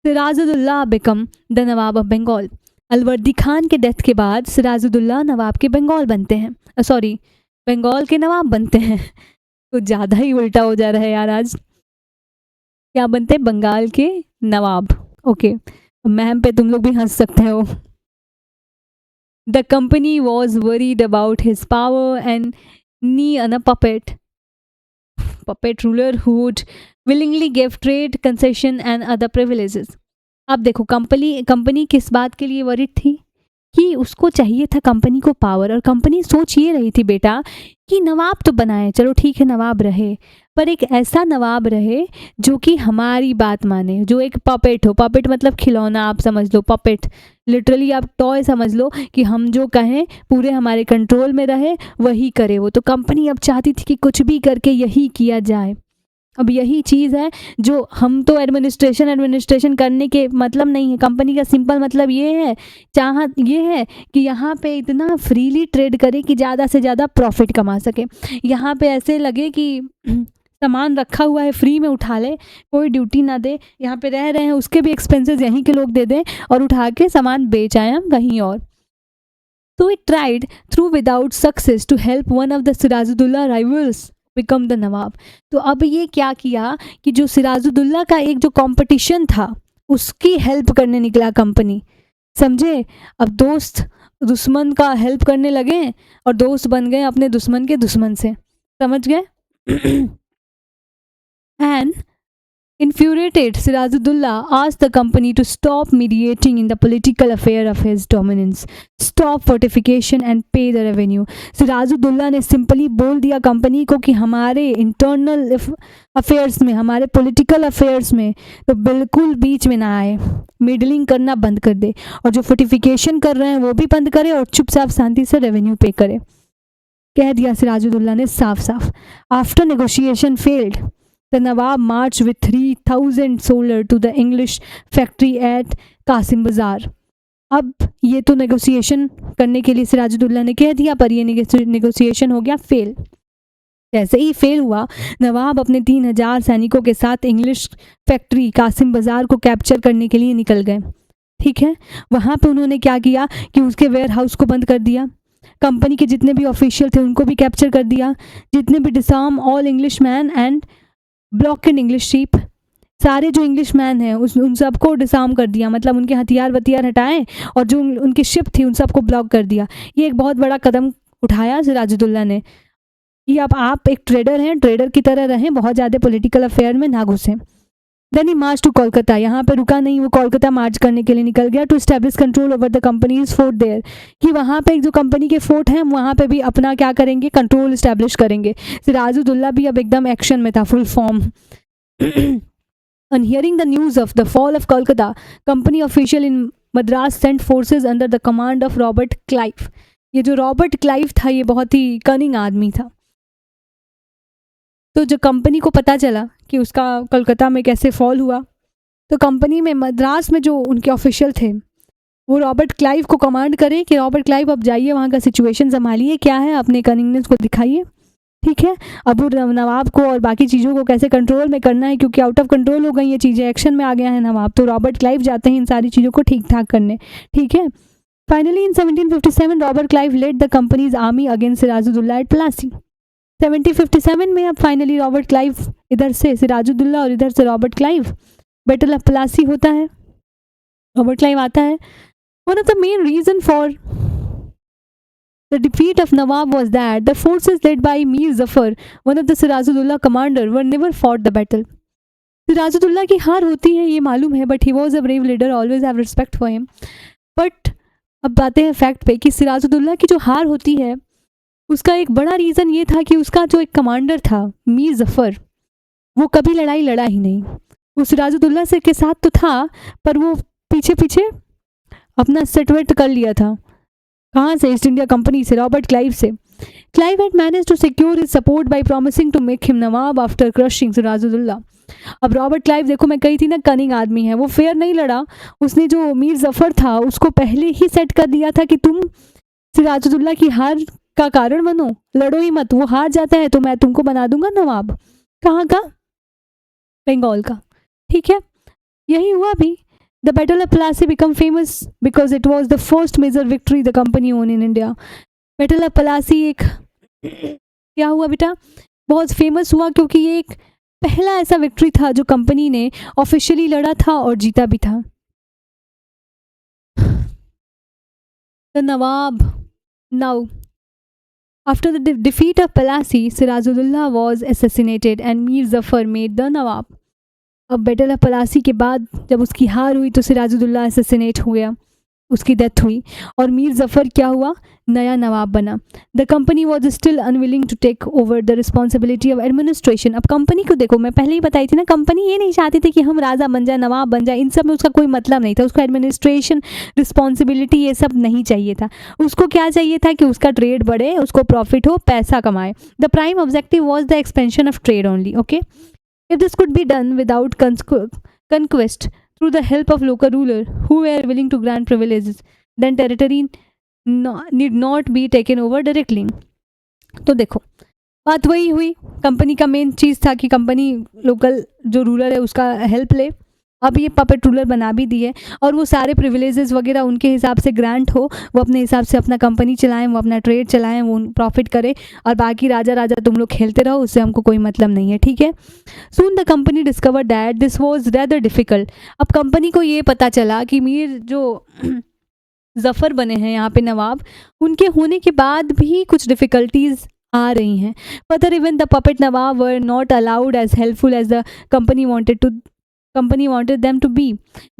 A: Sirajuddaula become the nawab of Bengal. Alivardi Khan के डेथ के बाद सिराजुद्दौला नवाब के बंगाल बनते हैं, बंगाल के नवाब बनते हैं। तो ज़्यादा ही उल्टा हो जा रहा है यार आज। क्या बनते हैं? बंगाल के नवाब। ओके, मैम पे तुम लोग भी हंस सकते हो। The company was worried about his power and knee on a puppet ruler who would willingly give trade concession and other privileges. अब देखो, कंपनी किस बात के लिए वरिड थी? कि उसको चाहिए था कंपनी को पावर, और कंपनी सोच ये रही थी बेटा कि नवाब तो बनाए, चलो ठीक है नवाब रहे, पर एक ऐसा नवाब रहे जो कि हमारी बात माने, जो एक पपेट हो। पपेट मतलब खिलौना, आप समझ लो। पपेट लिटरली आप टॉय समझ लो, कि हम जो कहें पूरे हमारे कंट्रोल में रहे, वही करे वो। तो कंपनी अब चाहती थी कि कुछ भी करके यही किया जाए। अब यही चीज़ है जो हम तो एडमिनिस्ट्रेशन करने के मतलब नहीं है। कंपनी का सिंपल मतलब ये है, चाहत ये है कि यहाँ पे इतना फ्रीली ट्रेड करे कि ज़्यादा से ज़्यादा प्रॉफिट कमा सके। यहाँ पे ऐसे लगे कि सामान रखा हुआ है, फ्री में उठा ले, कोई ड्यूटी ना दे, यहाँ पे रह रहे हैं, उसके भी एक्सपेंसेस यहीं के लोग दे दें और उठा के सामान बेच आए हम कहीं और। तो it tried though without success to help one of the Sirajuddaula rivals become the nawab. तो अब ये क्या किया कि जो सिराजुद्दौला का एक जो कंपटीशन था, उसकी हेल्प करने निकला कंपनी। समझे? अब दोस्त दुश्मन का हेल्प करने लगे और दोस्त बन गए अपने दुश्मन के दुश्मन से। समझ गए? And infuriated, Sirajuddaulah asked the company to stop mediating in the political affair of his dominance, stop fortification and pay the revenue. Siraj-ud-Daulah ने सिंपली बोल दिया कंपनी को कि हमारे इंटरनल अफेयर्स में, हमारे पॉलिटिकल अफेयर्स में तो बिल्कुल बीच में ना आए, मिडलिंग करना बंद कर दे, और जो फोर्टिफिकेशन कर रहे हैं वो भी बंद करे और चुपचाप शांति से रेवेन्यू पे करे। कह दिया सिराजुद्दौला ने साफ साफ। After negotiation failed, the Nawab marched with 3,000 soldiers to the English factory at Kasimbazar. अब ये तो नेगोशिएशन करने के लिए सिराजुद्दौला ने कह दिया, पर ये नेगोशिएशन हो गया फेल। जैसे ही फेल हुआ, नवाब अपने 3,000 सैनिकों के साथ इंग्लिश फैक्ट्री कासिम बाजार को कैप्चर करने के लिए निकल गए। ठीक है, वहाँ पे उन्होंने क्या किया कि उसके वेयर हाउस को बंद कर दिया, कंपनी के जितने भी ऑफिशियल थे उनको भी कैप्चर कर दिया, जितने भी disarm all English man and block and English ship, सारे जो इंग्लिश मैन हैं उन सबको डिसआर्म कर दिया, मतलब उनके हथियार वथियार हटाएं और जो उनकी शिप थी उन सबको ब्लॉक कर दिया। ये एक बहुत बड़ा कदम उठाया सिराजुद्दौला ने कि अब आप एक ट्रेडर हैं, ट्रेडर की तरह रहें, बहुत ज़्यादा पॉलिटिकल अफेयर में ना घुसें। Then he march to Kolkata, यहाँ पे रुका नहीं, वो कोलकाता मार्च करने के लिए निकल गया to establish control over the company's fort there, कि वहाँ पे जो कंपनी के फोर्ट हैं वहाँ पे भी अपना क्या करेंगे, कंट्रोल इस्टेब्लिश करेंगे। सिराजुद्दौला भी अब एकदम एक्शन में था, full form. On hearing the news of the fall of Kolkata, company official in Madras sent forces under the command of Robert Clive। ये जो रॉबर्ट क्लाइव था ये बहुत ही कनिंग आदमी था। तो जो कंपनी को पता चला कि उसका कोलकाता में कैसे फॉल हुआ, तो कंपनी में मद्रास में जो उनके ऑफिशियल थे वो रॉबर्ट क्लाइव को कमांड करें कि रॉबर्ट क्लाइव अब जाइए वहाँ का सिचुएशन संभालिए, क्या है अपने कनिंगनेस को दिखाइए, ठीक है। अब वो नवाब को और बाकी चीज़ों को कैसे कंट्रोल में करना है, क्योंकि आउट ऑफ कंट्रोल हो गई ये चीज़ें, एक्शन में आ गया है नवाब। तो रॉबर्ट क्लाइव जाते हैं इन सारी चीज़ों को ठीक ठाक करने, ठीक है। Finally in 1757 Robert Clive led the company's army against Sirajuddaula at Plassey. 1757 में अब फाइनली रॉबर्ट क्लाइव, इधर से सिराजुद्दौला और इधर से Robert Clive, battle of Plassey होता है, रॉबर्ट क्लाइव आता है। One of the main reason for the defeat of Nawab was that the forces led by Mir Zafar, one of the Sirajuddaulah commander, were never fought the battle। Sirajuddaula की हार होती है ये मालूम है, but he was a brave leader, always have respect for him. But अब बातें हैं फैक्ट पे कि सिराजुद्दौला की जो हार होती है उसका एक बड़ा रीज़न ये था कि उसका जो एक कमांडर था मीर ज़फ़र, वो कभी लड़ाई लड़ा ही नहीं। वो सिराजुद्दौला से के साथ तो था पर वो पीछे पीछे अपना सेटवेट कर लिया था। कहाँ से? ईस्ट इंडिया कंपनी से, रॉबर्ट क्लाइव से। Clive had manage to secure his support by promising to make him nawab after crushing Sirajuddaula. अब रॉबर्ट क्लाइव देखो, मैं कही थी ना कनिंग आदमी है, वो फेयर नहीं लड़ा। उसने जो मीर ज़फ़र था उसको पहले ही सेट कर दिया था कि तुम सिराजुद्दौला की हार का कारण बनो, लड़ो ही मत, वो हार जाता है तो मैं तुमको बना दूंगा नवाब। कहाँ का? बंगाल का, ठीक है। यही हुआ भी। The Battle of Plassey became famous because it was the first major victory the company won in India। Battle of Plassey एक क्या हुआ बेटा, बहुत फेमस हुआ क्योंकि ये एक पहला ऐसा विक्ट्री था जो कंपनी ने ऑफिशियली लड़ा था और जीता भी था। The Nawab now after the defeat of Plassey, Sirajuddaulah was assassinated and Mir Zafar made the Nawab। अब बैटल ऑफ प्लासी के बाद जब उसकी हार हुई तो सिराजुद्दौला असैसिनेट हो गया, उसकी डेथ हुई और मीर ज़फ़र क्या हुआ, नया नवाब बना। The company was still unwilling to take over the responsibility of administration. अब कंपनी को देखो, मैं पहले ही बताई थी ना, कंपनी ये नहीं चाहती थी कि हम राजा बन जाए, नवाब बन जाए, इन सब में उसका कोई मतलब नहीं था। उसको एडमिनिस्ट्रेशन, रिस्पॉन्सिबिलिटी ये सब नहीं चाहिए था। उसको क्या चाहिए था कि उसका ट्रेड बढ़े, उसको प्रॉफिट हो, पैसा कमाए। The prime objective was the expansion of trade only. Okay, if this could be done without conquest through the help of local rulers who were willing to grant privileges, then territory need not be taken over directly। तो देखो बात वही हुई, company का main चीज़ था कि company local जो ruler है उसका हेल्प ले। अब ये पपेट रूलर बना भी दिए और वो सारे प्रिविलेजेस वगैरह उनके हिसाब से ग्रांट हो, वो अपने हिसाब से अपना कंपनी चलाएं, वो अपना ट्रेड चलाएं, वो प्रॉफिट करें और बाकी राजा राजा तुम लोग खेलते रहो, उससे हमको कोई मतलब नहीं है, ठीक है। Soon the company discover that this was rather difficult. अब कंपनी को ये पता चला कि मीर जो ज़फ़र बने हैं यहाँ पे नवाब, उनके होने के बाद भी कुछ डिफ़िकल्टीज़ आ रही हैं। Further, even the puppet Nawab were not allowed as helpful as the company wanted them to be।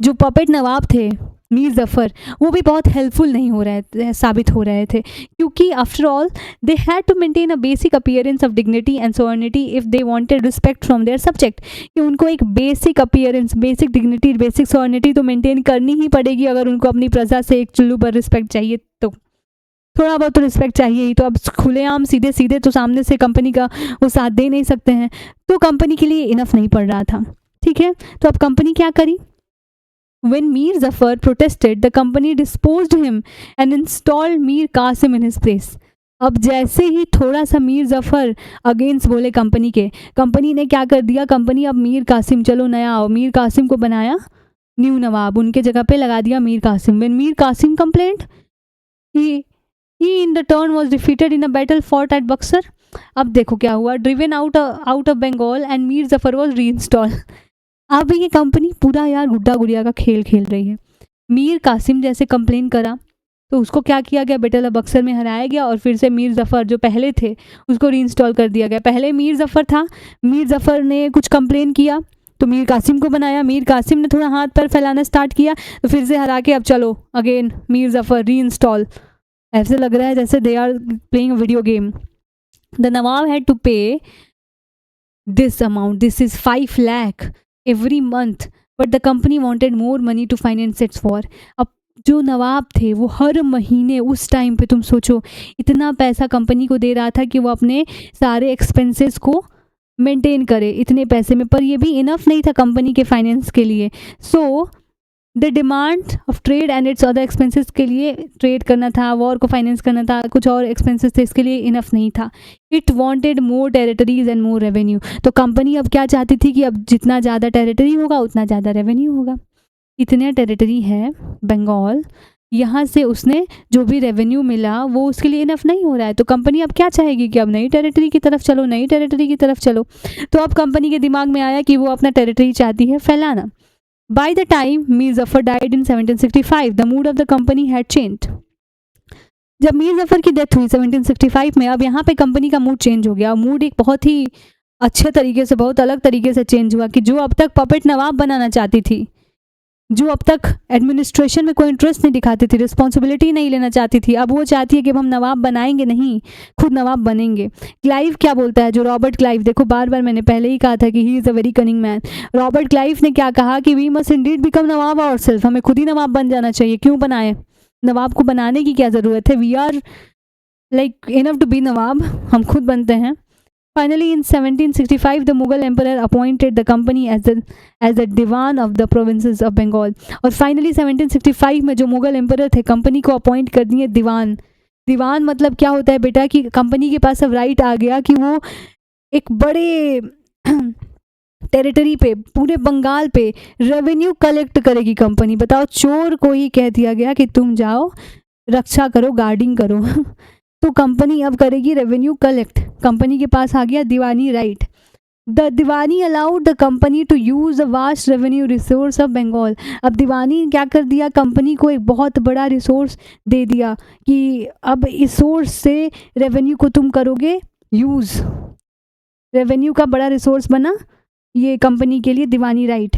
A: जो पपेट नवाब थे मीर ज़फ़र, वो भी बहुत हेल्पफुल नहीं हो रहे थे, साबित हो रहे थे, क्योंकि after all they had to maintain a basic appearance of dignity and sovereignty if they wanted respect from their subject. कि उनको एक basic appearance, basic dignity, basic sovereignty तो मेंटेन करनी ही पड़ेगी अगर उनको अपनी प्रजा से एक चुल्लू पर रिस्पेक्ट चाहिए, तो थोड़ा बहुत तो रिस्पेक्ट चाहिए ही। तो अब खुलेआम सीधे सीधे तो सामने से कंपनी का वो साथ दे नहीं सकते हैं, तो कंपनी के लिए इनफ नहीं पड़ रहा था, ठीक है। तो अब कंपनी क्या करी? When Mir Zafar protested, the company disposed him and installed Mir Qasim in his place। अब जैसे ही थोड़ा सा मीर ज़फ़र अगेंस्ट बोले कंपनी के, कंपनी ने क्या कर दिया, कंपनी अब मीर कासिम, चलो नया आओ, मीर कासिम को बनाया न्यू नवाब, उनके जगह पे लगा दिया Mir Qasim. When Mir Qasim complained, he in the turn was defeated in a battle fought at Buxar। अब देखो क्या हुआ, driven out of Bengal and Mir Zafar was reinstalled। अब ये कंपनी पूरा यार गुड्डा गुड़िया का खेल खेल रही है। मीर कासिम जैसे कंप्लेन करा तो उसको क्या किया गया, बैटल ऑफ बक्सर में हराया गया और फिर से मीर ज़फ़र जो पहले थे उसको रीइंस्टॉल कर दिया गया। पहले मीर ज़फ़र था, मीर ज़फ़र ने कुछ कंप्लेन किया तो मीर कासिम को बनाया, मीर कासिम ने थोड़ा हाथ पर फैलाना स्टार्ट किया, तो फिर से हरा के अब चलो अगेन मीर ज़फ़र री इंस्टॉल। ऐसे लग रहा है जैसे they are playing a video game. The nawab had to pay this amount, this is 5 lakh every month, but the company wanted more money to finance its war। अब जो नवाब थे वो हर महीने उस टाइम पे तुम सोचो इतना पैसा कंपनी को दे रहा था कि वो अपने सारे एक्सपेंसेस को मेंटेन करे इतने पैसे में, पर ये भी इनफ नहीं था कंपनी के फाइनेंस के लिए। So the demand of trade and it's other expenses के लिए, ट्रेड करना था, वॉर को फाइनेंस करना था, कुछ और एक्सपेंसेस थे, इसके लिए इनफ नहीं था। It wanted more territories and more revenue. तो कंपनी अब क्या चाहती थी कि अब जितना ज़्यादा टेरिटरी होगा उतना ज़्यादा रेवेन्यू होगा। इतने टेरिटरी है बंगाल, यहाँ से उसने जो भी रेवेन्यू मिला वो उसके लिए इनफ नहीं हो रहा है। तो कंपनी अब क्या चाहेगी कि अब नई टेरिटरी की तरफ चलो, नई टेरिटरी की तरफ चलो। तो अब कंपनी के दिमाग में आया कि वो अपना टेरिटरी चाहती है फैलाना। By the time Mir Zafar died in 1765, the mood of the company had changed। जब मीर ज़फ़र की डेथ हुई 1765 में, अब यहाँ पे कंपनी का मूड चेंज हो गया। मूड एक बहुत ही अच्छे तरीके से, बहुत अलग तरीके से चेंज हुआ कि जो अब तक पपेट नवाब बनाना चाहती थी, जो अब तक एडमिनिस्ट्रेशन में कोई इंटरेस्ट नहीं दिखाती थी, रिस्पॉन्सिबिलिटी नहीं लेना चाहती थी, अब वो चाहती है कि हम नवाब बनाएंगे नहीं, खुद नवाब बनेंगे। क्लाइव क्या बोलता है, जो रॉबर्ट क्लाइव, देखो बार बार मैंने पहले ही कहा था कि he is a very cunning man. Robert Clive ने क्या कहा कि we must indeed become nawab our self, हमें खुद ही नवाब बन जाना चाहिए। क्यों बनाए, नवाब को बनाने की क्या ज़रूरत है, we are like enough to be nawab, हम खुद बनते हैं। Finally, in 1765, the Mughal emperor appointed the company as the Diwan of the provinces of Bengal। और फाइनली 1765 में जो मुगल एम्पर थे, कंपनी को अपॉइंट कर दिए दीवान। दीवान मतलब क्या होता है बेटा कि कंपनी के पास अब राइट आ गया कि वो एक बड़े टेरिटरी पे, पूरे बंगाल पे रेवेन्यू कलेक्ट करेगी कंपनी। बताओ, चोर को ही कह दिया गया कि तुम जाओ रक्षा करो, गार्डिंग करो तो कंपनी अब करेगी रेवेन्यू कलेक्ट। कंपनी के पास आ गया Diwani right. The Diwani allowed the company to use a vast revenue resource of Bengal. अब दीवानी क्या कर दिया, कंपनी को एक बहुत बड़ा रिसोर्स दे दिया कि अब इस सोर्स से रेवेन्यू को तुम करोगे यूज़। रेवेन्यू का बड़ा रिसोर्स बना ये कंपनी के लिए Diwani right.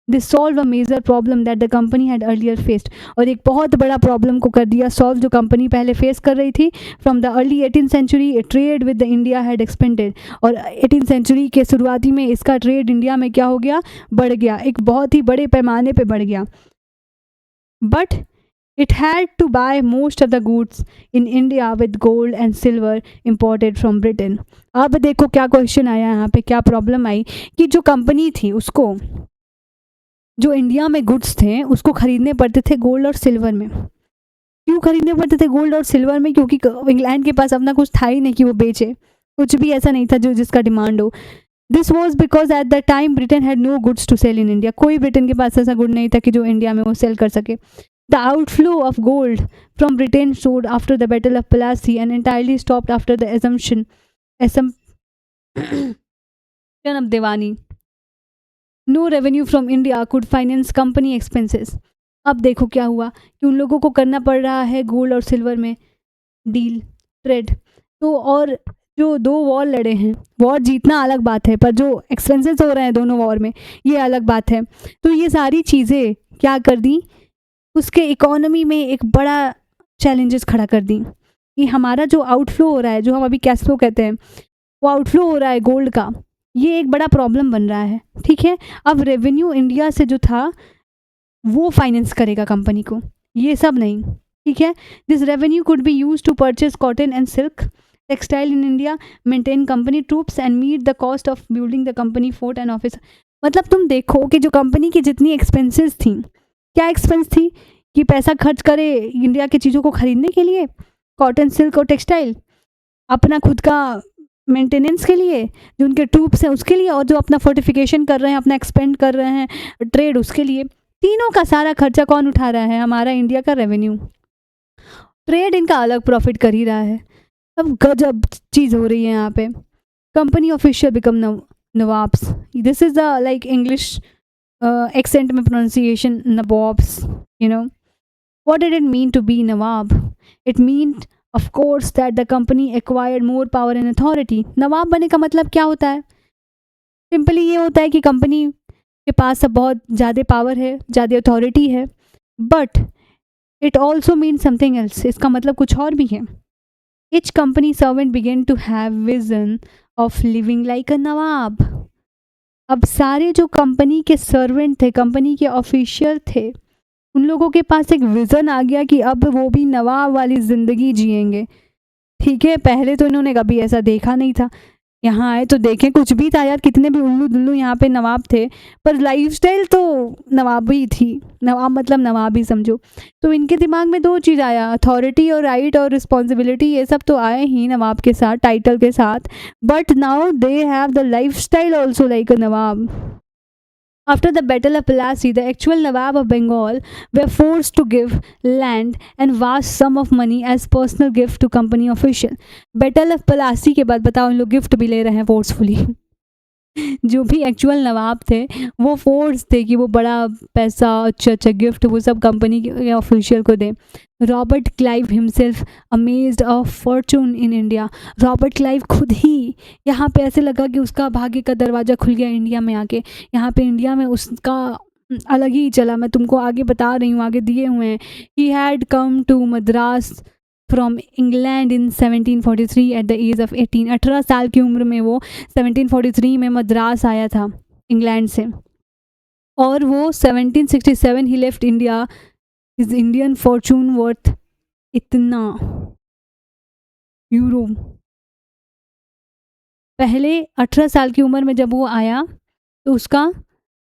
A: This solve a major problem that the company had earlier faced. और एक बहुत बड़ा प्रॉब्लम को कर दिया सॉल्व जो कंपनी पहले फेस कर रही थी। From the early 18th century trade with the India had expanded. और 18th सेंचुरी के शुरुआती में इसका ट्रेड इंडिया में क्या हो गया, बढ़ गया, एक बहुत ही बड़े पैमाने पे बढ़ गया। But it had to buy most of the goods in India with gold and silver imported from Britain। अब देखो क्या क्वेश्चन आया यहाँ पे, क्या प्रॉब्लम आई कि जो कंपनी थी उसको, जो इंडिया में गुड्स थे उसको खरीदने पड़ते थे गोल्ड और सिल्वर में। क्यों खरीदने पड़ते थे गोल्ड और सिल्वर में, क्योंकि इंग्लैंड के पास अपना कुछ था ही नहीं कि वो बेचे, कुछ भी ऐसा नहीं था जो जिसका डिमांड हो। This was because at the time Britain had no goods to sell in India. कोई ब्रिटेन के पास ऐसा गुड नहीं था कि जो इंडिया में वो सेल कर सके। The outflow of gold from Britain soared after the Battle of Plassey and entirely stopped after the assumption of Diwani। No revenue from India could finance company expenses। अब देखो क्या हुआ कि उन लोगों को करना पड़ रहा है गोल्ड और सिल्वर में डील, ट्रेड। तो और जो दो वॉर लड़े हैं, वॉर जीतना अलग बात है, पर जो एक्सपेंसेस हो रहे हैं दोनों वॉर में ये अलग बात है। तो ये सारी चीज़ें क्या कर दी, उसके इकोनॉमी में एक बड़ा चैलेंजेस खड़ा कर दी कि हमारा जो आउटफ्लो हो रहा है, जो हम अभी कैश फ्लो कहते हैं, वो आउटफ्लो हो रहा है गोल्ड का, ये एक बड़ा प्रॉब्लम बन रहा है। ठीक है, अब रेवेन्यू इंडिया से जो था वो फाइनेंस करेगा कंपनी को, ये सब नहीं। ठीक है, this revenue could be use to purchase cotton and silk textile in India, maintain company troops and meet the cost of building the company fort and office. मतलब तुम देखो कि जो कंपनी की जितनी एक्सपेंसेस थी, क्या एक्सपेंस थी कि पैसा खर्च करे इंडिया की चीज़ों को खरीदने के लिए, कॉटन सिल्क और टेक्सटाइल, अपना खुद का मेंटेनेंस के लिए, जो उनके ट्रूप्स हैं उसके लिए, और जो अपना फोर्टिफिकेशन कर रहे हैं, अपना एक्सपेंड कर रहे हैं ट्रेड उसके लिए। तीनों का सारा खर्चा कौन उठा रहा है, हमारा इंडिया का रेवेन्यू। ट्रेड इनका अलग प्रॉफिट कर ही रहा है। अब गजब चीज़ हो रही है यहाँ पे। Company official become nawabs. This is the like English accent में pronunciation nabobs, you know what did it mean to be nawab? It meant of course that the company acquired more power and authority। नवाब बने का मतलब क्या होता है, simply ये होता है कि कंपनी के पास अब बहुत ज़्यादा पावर है, ज़्यादा अथॉरिटी है, but it also mean something else, इसका मतलब कुछ और भी है। Each company servant began to have vision of living like a नवाब। अब सारे जो कंपनी के सर्वेंट थे, कंपनी के ऑफिशियल थे, उन लोगों के पास एक विज़न आ गया कि अब वो भी नवाब वाली ज़िंदगी जिएंगे। ठीक है, पहले तो इन्होंने कभी ऐसा देखा नहीं था, यहाँ आए तो देखें कुछ भी था यार, कितने भी उल्लू दुल्लू यहाँ पे नवाब थे, पर लाइफस्टाइल तो नवाबी थी, नवाब मतलब नवाब ही समझो। तो इनके दिमाग में दो चीज़ आया, अथॉरिटी और राइट और रिस्पॉन्सिबिलिटी, ये सब तो आए ही नवाब के साथ, टाइटल के साथ, but now they have the lifestyle also like a Nawab. After the Battle of Plassey, the actual Nawab of Bengal were forced to give land and vast sum of money as personal gift to company official. Battle of Plassey के बाद बताओ इन लोग gift भी ले रहे हैं forcefully. जो भी एक्चुअल नवाब थे वो फोर्स थे कि वो बड़ा पैसा, अच्छा अच्छा गिफ्ट वो सब कंपनी के ऑफिशियल को दें। Robert Clive himself amazed of Fortune in India. Robert Clive खुद ही यहाँ पे ऐसे लगा कि उसका भाग्य का दरवाज़ा खुल गया इंडिया में आके। यहाँ पे इंडिया में उसका अलग ही चला, मैं तुमको आगे बता रही हूँ, आगे दिए हुए हैं। He had come to Madras from England in 1743 at the age of 18। 18 साल की उम्र में वो 1743 में मद्रास आया था इंग्लैंड से, और वो 1767 he left India. His Indian fortune worth इतना यूरो। पहले 18 साल की उम्र में जब वो आया तो उसका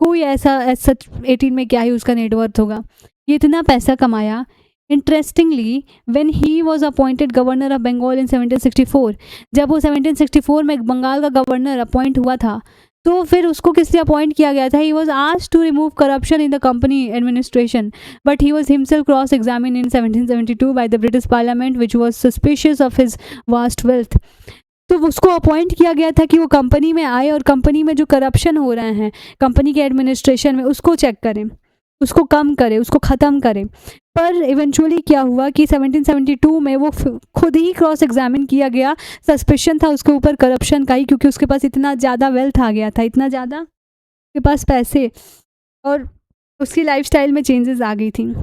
A: कोई ऐसा सच 18 में क्या ही उसका नेटवर्थ होगा, ये इतना पैसा कमाया। Interestingly when he was appointed governor of Bengal in 1764, जब वो 1764 में बंगाल का गवर्नर अपॉइंट हुआ था, तो फिर उसको किस लिए अपॉइंट किया गया था? He was asked to remove corruption in the company administration, but he was himself cross examine in 1772 by the British parliament which was suspicious of his vast wealth. तो उसको अपॉइंट किया गया था कि वो कंपनी में आए और कंपनी में जो करप्शन हो रहे हैं कंपनी के एडमिनिस्ट्रेशन में उसको चेक करें, उसको कम करे, उसको ख़त्म करें। पर इवेंचुअली क्या हुआ कि 1772 में वो खुद ही क्रॉस एग्जामिन किया गया। सस्पिशन था उसके ऊपर करप्शन का ही, क्योंकि उसके पास इतना ज़्यादा वेल्थ आ गया था, इतना ज़्यादा उसके पास पैसे, और उसकी लाइफस्टाइल में चेंजेस आ गई थी।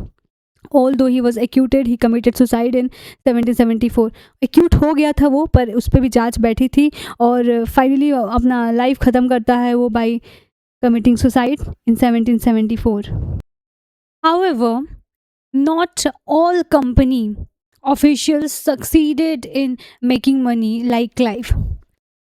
A: Although he was acquitted, he committed suicide in 1774। Acute हो गया था वो, पर उस पर भी जांच बैठी थी, और फाइनली अपना लाइफ ख़त्म करता है वो bye committing suicide in 1774। However, not all company officials succeeded in making money like Clive.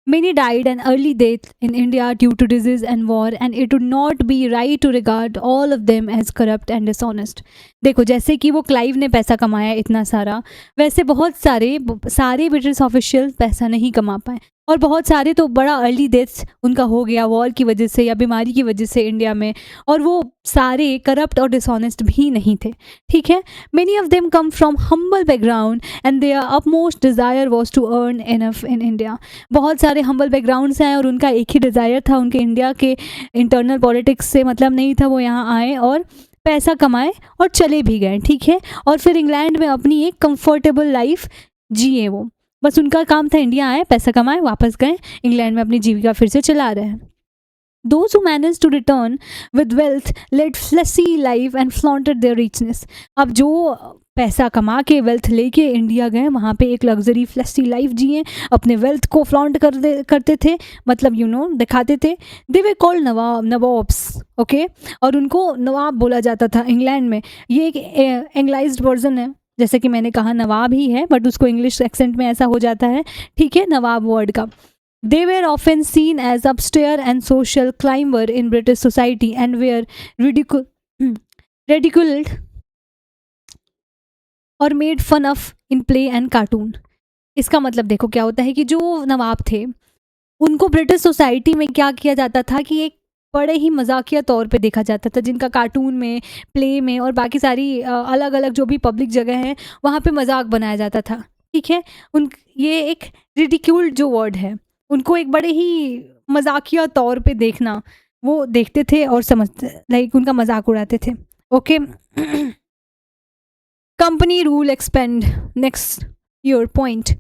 A: Many died an early death in India due to disease and war, and it would not be right to regard all of them as corrupt and dishonest। देखो, जैसे कि वो Clive ने पैसा कमाया इतना सारा, वैसे बहुत सारे ब्रिटिश ऑफिशियल पैसा नहीं कमा पाए, और बहुत सारे तो बड़ा अर्ली डेथ्स उनका हो गया वॉर की वजह से या बीमारी की वजह से इंडिया में, और वो सारे करप्ट और डिसऑनेस्ट भी नहीं थे। ठीक है, many of them come from humble background and their upmost desire was to earn enough in India. बहुत सारे हम्बल बैकग्राउंड से आए और उनका एक ही डिज़ायर था, उनके इंडिया के इंटरनल पॉलिटिक्स से मतलब नहीं था, वो यहाँ आए और पैसा कमाए और चले भी गए। ठीक है, और फिर इंग्लैंड में अपनी एक कंफर्टेबल लाइफ जिए। वो बस उनका काम था, इंडिया आए, पैसा कमाए, वापस गए, इंग्लैंड में अपनी जीविका फिर से चला रहे हैं। Those who managed to return with wealth led fleshy life and flaunted their richness। अब जो पैसा कमा के वेल्थ लेके इंडिया गए, वहाँ पे एक लग्जरी फ्लेसी लाइफ जिए, अपने वेल्थ को फ्लॉन्ट करते थे, मतलब दिखाते थे। दे वे कॉल्ड नवाब्स, ओके, और उनको नवाब बोला जाता था इंग्लैंड में। ये एक एंग्लाइज्ड वर्जन है, जैसे कि मैंने कहा नवाब ही है, बट उसको इंग्लिश एक्सेंट में ऐसा हो जाता है। ठीक है, नवाब वर्ड का। They were often seen as upstairs and social climber in British society and were ridiculed और made fun of in play and cartoon। इसका मतलब देखो क्या होता है कि जो नवाब थे उनको ब्रिटिश सोसाइटी में क्या किया जाता था कि एक बड़े ही मजाकिया तौर पे देखा जाता था, जिनका कार्टून में, प्ले में और बाकी सारी अलग अलग जो भी पब्लिक जगह है वहाँ पे मजाक बनाया जाता था। ठीक है, ये एक रिडिक्यूल्ड जो वर्ड है, उनको एक बड़े ही मजाकिया तौर पे देखना, वो देखते थे और समझते, लाइक उनका मजाक उड़ाते थे। Okay, company rule expand। Next, your point,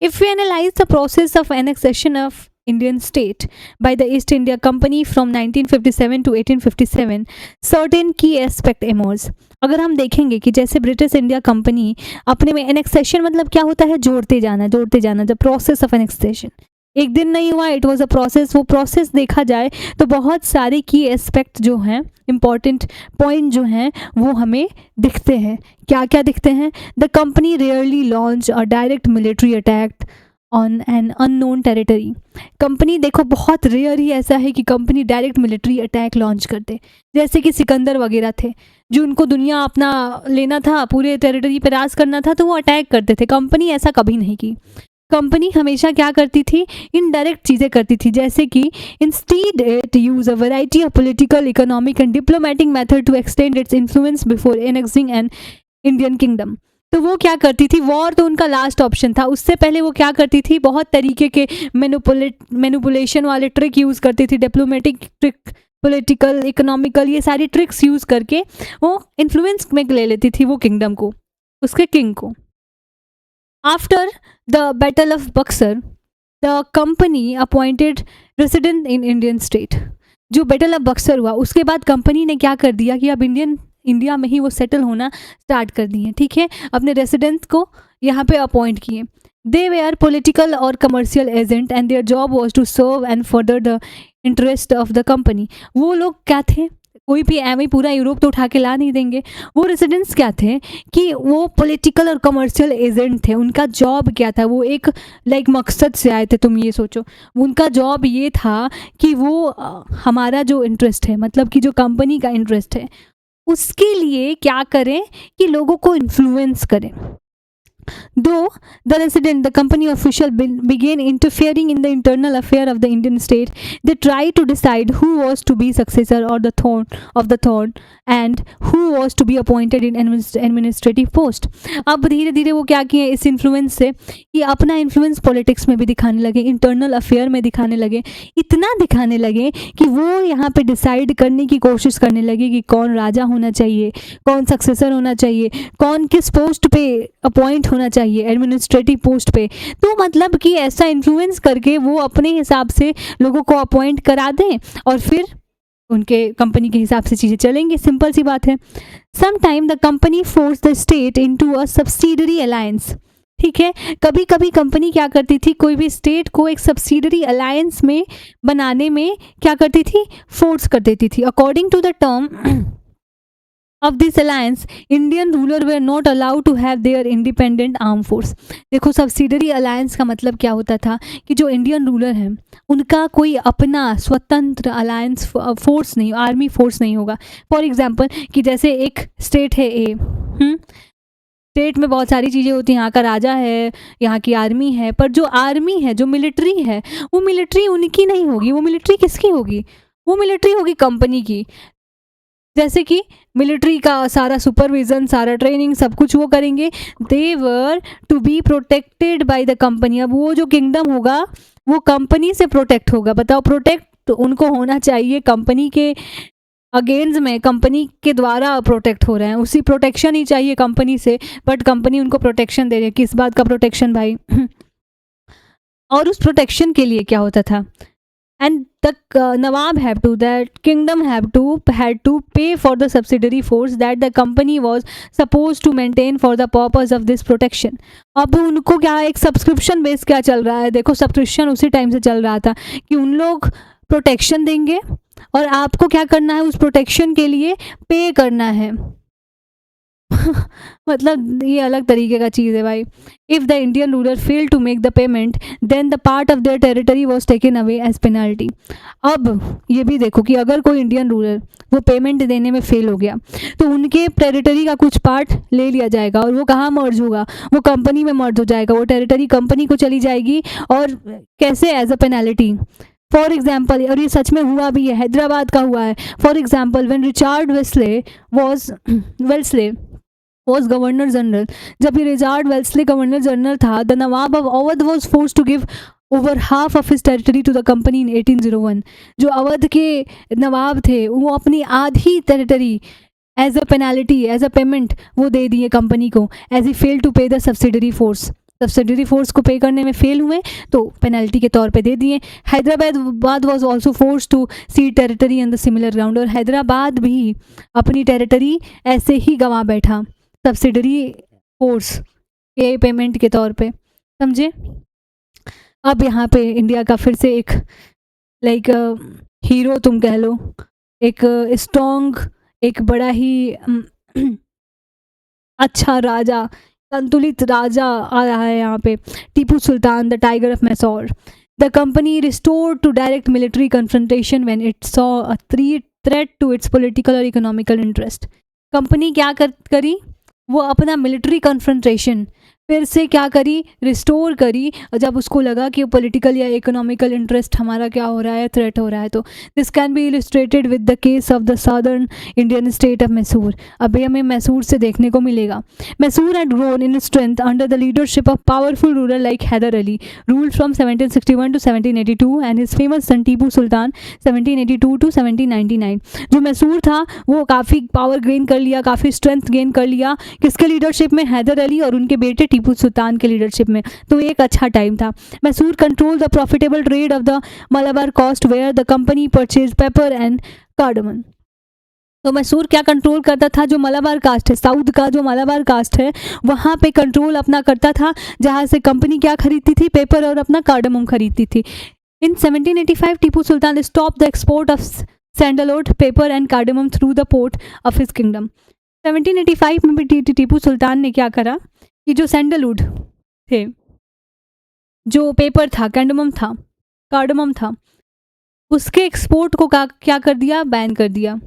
A: if we analyze the process of annexation of
B: Indian state by the East India Company from 1957 to 1857, certain key aspect emerge. अगर हम देखेंगे कि जैसे ब्रिटिश इंडिया कंपनी अपने में annexation मतलब क्या होता है, जोड़ते जाना द प्रोसेस ऑफ एनेक्सेशन, एक दिन नहीं हुआ, इट वाज अ प्रोसेस। वो प्रोसेस देखा जाए तो बहुत सारे की एस्पेक्ट जो हैं, इंपॉर्टेंट पॉइंट जो हैं वो हमें दिखते हैं। क्या क्या दिखते हैं? The company rarely launch a direct military attack on an unknown territory. Company देखो बहुत रेयर ही ऐसा है कि company direct military attack launch कर दे, जैसे कि सिकंदर वगैरह थे जो उनको दुनिया अपना लेना था, पूरे टेरिटरी पे राज करना था, तो वो अटैक करते थे। कंपनी ऐसा कभी नहीं की। कंपनी हमेशा क्या करती थी? इनडायरेक्ट चीज़ें करती थी, जैसे कि instead it use a variety of political, economic and diplomatic method to extend its influence before annexing an Indian kingdom. तो वो क्या करती थी? वॉर तो उनका लास्ट ऑप्शन था, उससे पहले वो क्या करती थी? बहुत तरीके के मैनिपुलेशन वाले ट्रिक यूज़ करती थी, डिप्लोमेटिक ट्रिक, पॉलिटिकल, इकोनॉमिकल, ये सारी ट्रिक्स यूज़ करके वो इन्फ्लुएंस में ले लेती थी वो किंगडम को, उसके किंग को। After the battle of Buxar the company appointed resident in Indian state. जो बैटल ऑफ बक्सर हुआ उसके बाद कंपनी ने क्या कर दिया कि अब इंडिया में ही वो सेटल होना स्टार्ट कर दिए, ठीक है, अपने रेसिडेंट को यहाँ पे अपॉइंट किए। दे वे आर पोलिटिकल और commercial agent and their job was to serve and further the interest of the company. वो लोग क्या थे? कोई भी एम ही पूरा यूरोप तो उठा के ला नहीं देंगे। वो रेसिडेंट्स क्या थे कि वो पॉलिटिकल और कमर्शियल एजेंट थे। उनका जॉब क्या था? वो एक मकसद से आए थे। तुम ये सोचो, उनका जॉब ये था कि वो हमारा जो इंटरेस्ट है, मतलब कि जो कंपनी का इंटरेस्ट है, उसके लिए क्या करें कि लोगों को इन्फ्लुएंस करें। Though the company official began interfering in the internal affair of the Indian state, they tried to decide who was to be successor or the throne and who was to be appointed in administrative post. अब धीरे धीरे वो क्या किए इस influence से कि अपना इन्फ्लुएंस पॉलिटिक्स में भी दिखाने लगे, इंटरनल अफेयर में दिखाने लगे, इतना दिखाने लगे कि वो यहाँ पे डिसाइड करने की कोशिश करने लगे कि कौन राजा होना चाहिए, कौन सक्सेसर होना चाहिए, कौन किस पोस्ट पे अपॉइंट होना चाहिए, एडमिनिस्ट्रेटिव पोस्ट पे। तो मतलब कि ऐसा इन्फ्लुएंस करके वो अपने हिसाब से लोगों को अपॉइंट करा दें और फिर उनके कंपनी के हिसाब से चीज़ें चलेंगी। सिंपल सी बात है। Some time the company force the state into a subsidiary alliance. ठीक है, कभी कभी कंपनी क्या करती थी, कोई भी स्टेट को एक सब्सिडरी अलायंस में बनाने में क्या करती थी, फोर्स कर देती थी। According to the term of this alliance, Indian ruler were not allowed to have their independent armed force. देखो सब्सिडरी अलायंस का मतलब क्या होता था कि जो इंडियन रूलर हैं उनका कोई अपना स्वतंत्र अलायंस फोर्स नहीं, आर्मी फोर्स नहीं होगा। फॉर एग्जांपल कि जैसे एक स्टेट है ए, स्टेट में बहुत सारी चीज़ें होती हैं, यहाँ का राजा है, यहाँ की आर्मी है, पर जो आर्मी है, जो मिलिट्री है, वो मिलिट्री उनकी नहीं होगी। वो मिलिट्री किसकी होगी? वो मिलिट्री होगी कंपनी की। जैसे कि मिलिट्री का सारा सुपरविजन, सारा ट्रेनिंग, सब कुछ वो करेंगे। They were to be protected by the company. अब वो जो किंगडम होगा वो कंपनी से प्रोटेक्ट होगा। बताओ, प्रोटेक्ट उनको होना चाहिए कंपनी के अगेंस्ट में, कंपनी के द्वारा प्रोटेक्ट हो रहे हैं, उसी प्रोटेक्शन ही चाहिए कंपनी से, बट कंपनी उनको प्रोटेक्शन दे रही है। किस बात का प्रोटेक्शन भाई? और उस प्रोटेक्शन के लिए क्या होता था, and the Nawab had to pay for the subsidiary force that the company was supposed to maintain for the purpose of this protection. अब उनको क्या एक सब्सक्रिप्शन बेस क्या चल रहा है, देखो सब्सक्रिप्शन उसी टाइम से चल रहा था कि उन लोग प्रोटेक्शन देंगे और आपको क्या करना है, उस प्रोटेक्शन के लिए पे करना है। मतलब ये अलग तरीके का चीज़ है भाई। If the Indian ruler fail to make the payment then the part of their territory was taken away as penalty. अब ये भी देखो कि अगर कोई इंडियन रूलर वो पेमेंट देने में फेल हो गया तो उनके टेरिटरी का कुछ पार्ट ले लिया जाएगा और वो कहाँ मर्ज होगा, वो कंपनी में मर्ज हो जाएगा, वो टेरिटरी कंपनी को चली जाएगी। और कैसे? As a penalty. For example, और ये सच में हुआ भी है, हैदराबाद का हुआ है। For example when Richard Wellesley was governor general, जब ये रिचर्ड वेल्सले गवर्नर जनरल था, the nawab of Awadh was force to give over half of his territory to the company in 1801। जो अवध के नवाब थे वो अपनी आधी territory as a penalty, as a payment वो दे दिए कंपनी को, as he fail to pay the subsidiary force. Subsidiary force को पे करने में फेल हुए तो पेनल्टी के तौर पे दे दिए। Hyderabad was also force to cede territory in the similar ground, और हैदराबाद भी अपनी टेरिटरी ऐसे ही गंवा बैठा सब्सिडरी फोर्स के पेमेंट के तौर पे, समझे। अब यहाँ पे इंडिया का फिर से एक लाइक हीरो तुम कह लो, एक स्ट्रॉन्ग, एक बड़ा ही अच्छा राजा, संतुलित राजा आ रहा है यहाँ पे, Tipu Sultan, the tiger of Mysore. The company restored to direct military confrontation when it saw a threat to its political और इकोनॉमिकल इंटरेस्ट। कंपनी क्या करी, वो अपना मिलिट्री कन्फ्रंटेशन फिर से क्या करी, रिस्टोर करी, जब उसको लगा कि पॉलिटिकल या इकोनॉमिकल इंटरेस्ट हमारा क्या हो रहा है, थ्रेट हो रहा है। तो this can be illustrated with the case of the southern Indian state of Mysore. अभी हमें मैसूर से देखने को मिलेगा। Mysore had grown in strength under the leadership of powerful ruler like Hyder Ali, ruled from 1761 to 1782, and his famous son Tipu Sultan 1782 to 1799। जो मैसूर था वो काफ़ी पावर गेन कर लिया, काफ़ी स्ट्रेंथ गेन कर लिया, किसके लीडरशिप में, हैदर अली और उनके बेटे टीपू सुल्तान के लीडरशिप में। तो एक अच्छा टाइम था। Mysore control the profitable trade of the Malabar coast where the company purchase pepper and cardamom. तो मैसूर क्या कंट्रोल करता था, जो मलाबार कास्ट है, साउथ का जो मलाबार कास्ट है वहाँ पे कंट्रोल अपना करता था, जहाँ से कंपनी क्या खरीदती थी, पेपर और अपना कार्डमम खरीदती थी। In 1785 Tipu Sultan stop the export of sandalwood, pepper and cardamom through the port of his kingdom. 1785 में भी टीपू सुल्तान ने क्या करा कि जो सैंडलवुड थे, जो पेपर था, कार्डमम था, उसके एक्सपोर्ट को क्या कर दिया, बैन कर दिया,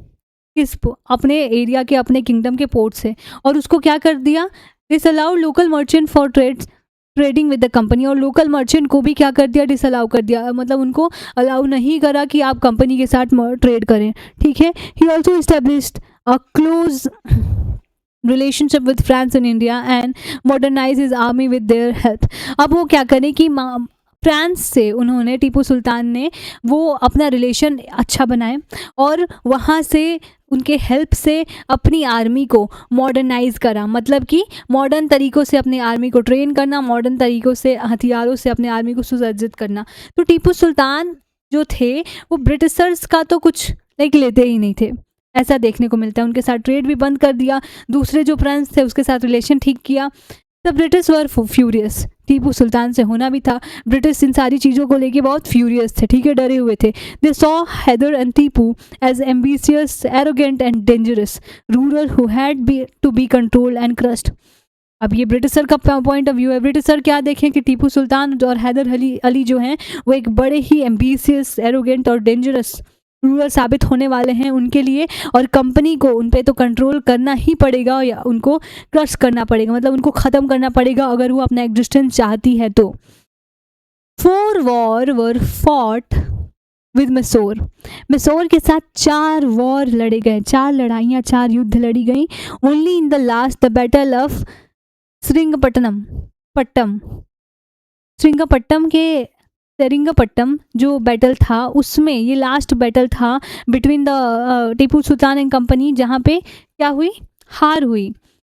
B: किस अपने एरिया के, अपने किंगडम के पोर्ट से। और उसको क्या कर दिया, disallow local merchant for trading with the company, और लोकल मर्चेंट को भी क्या कर दिया, डिसअलाउ कर दिया, मतलब उनको अलाउ नहीं करा कि आप कंपनी के साथ ट्रेड करें, ठीक है। He also established a close relationship with France and India and modernise his army with their help. अब वो क्या करें कि फ्रांस से उन्होंने, टीपू सुल्तान ने वो अपना रिलेशन अच्छा बनाए और वहाँ से उनके हेल्प से अपनी आर्मी को मॉडर्नाइज करा, मतलब कि मॉडर्न तरीक़ों से अपनी आर्मी को ट्रेन करना, मॉडर्न तरीक़ों से हथियारों से अपने आर्मी को सुसज्जित करना। तो टीपू सुल्तान जो थे वो ब्रिटिशर्स का तो कुछ लेते ही नहीं थे, ऐसा देखने को मिलता है। उनके साथ ट्रेड भी बंद कर दिया, दूसरे जो प्रिंस थे उसके साथ रिलेशन ठीक किया। The British were furious, Tipu Sultan से होना भी था, ब्रिटिश इन सारी चीज़ों को लेके बहुत फ्यूरियस थे, ठीक है, डरे हुए थे। They saw Hyder and Tipu as ambitious, arrogant and dangerous ruler who had to be controlled and crushed. अब ये ब्रिटिशर का पॉइंट ऑफ व्यू है। ब्रिटिशर क्या देखें कि टीपू सुल्तान और हैदर अली जो हैं वो एक बड़े ही एम्बिशियस, एरोगेंट और डेंजरस रूलर साबित होने वाले हैं उनके लिए, और कंपनी को उन पे तो कंट्रोल करना ही पड़ेगा या उनको क्रश करना पड़ेगा, मतलब उनको ख़त्म करना पड़ेगा अगर वो अपना एग्जिस्टेंस चाहती है तो। 4 war were fought with Mysore. Mysore के साथ 4 वॉर लड़े गए, 4 लड़ाइयाँ, 4 युद्ध लड़ी गई। Only in the last the battle of Srirangapattam के सेरिंगपट्टम जो बैटल था उसमें, ये लास्ट बैटल था between the Tipu Sultan and company, जहाँ पे क्या हुई, हार हुई।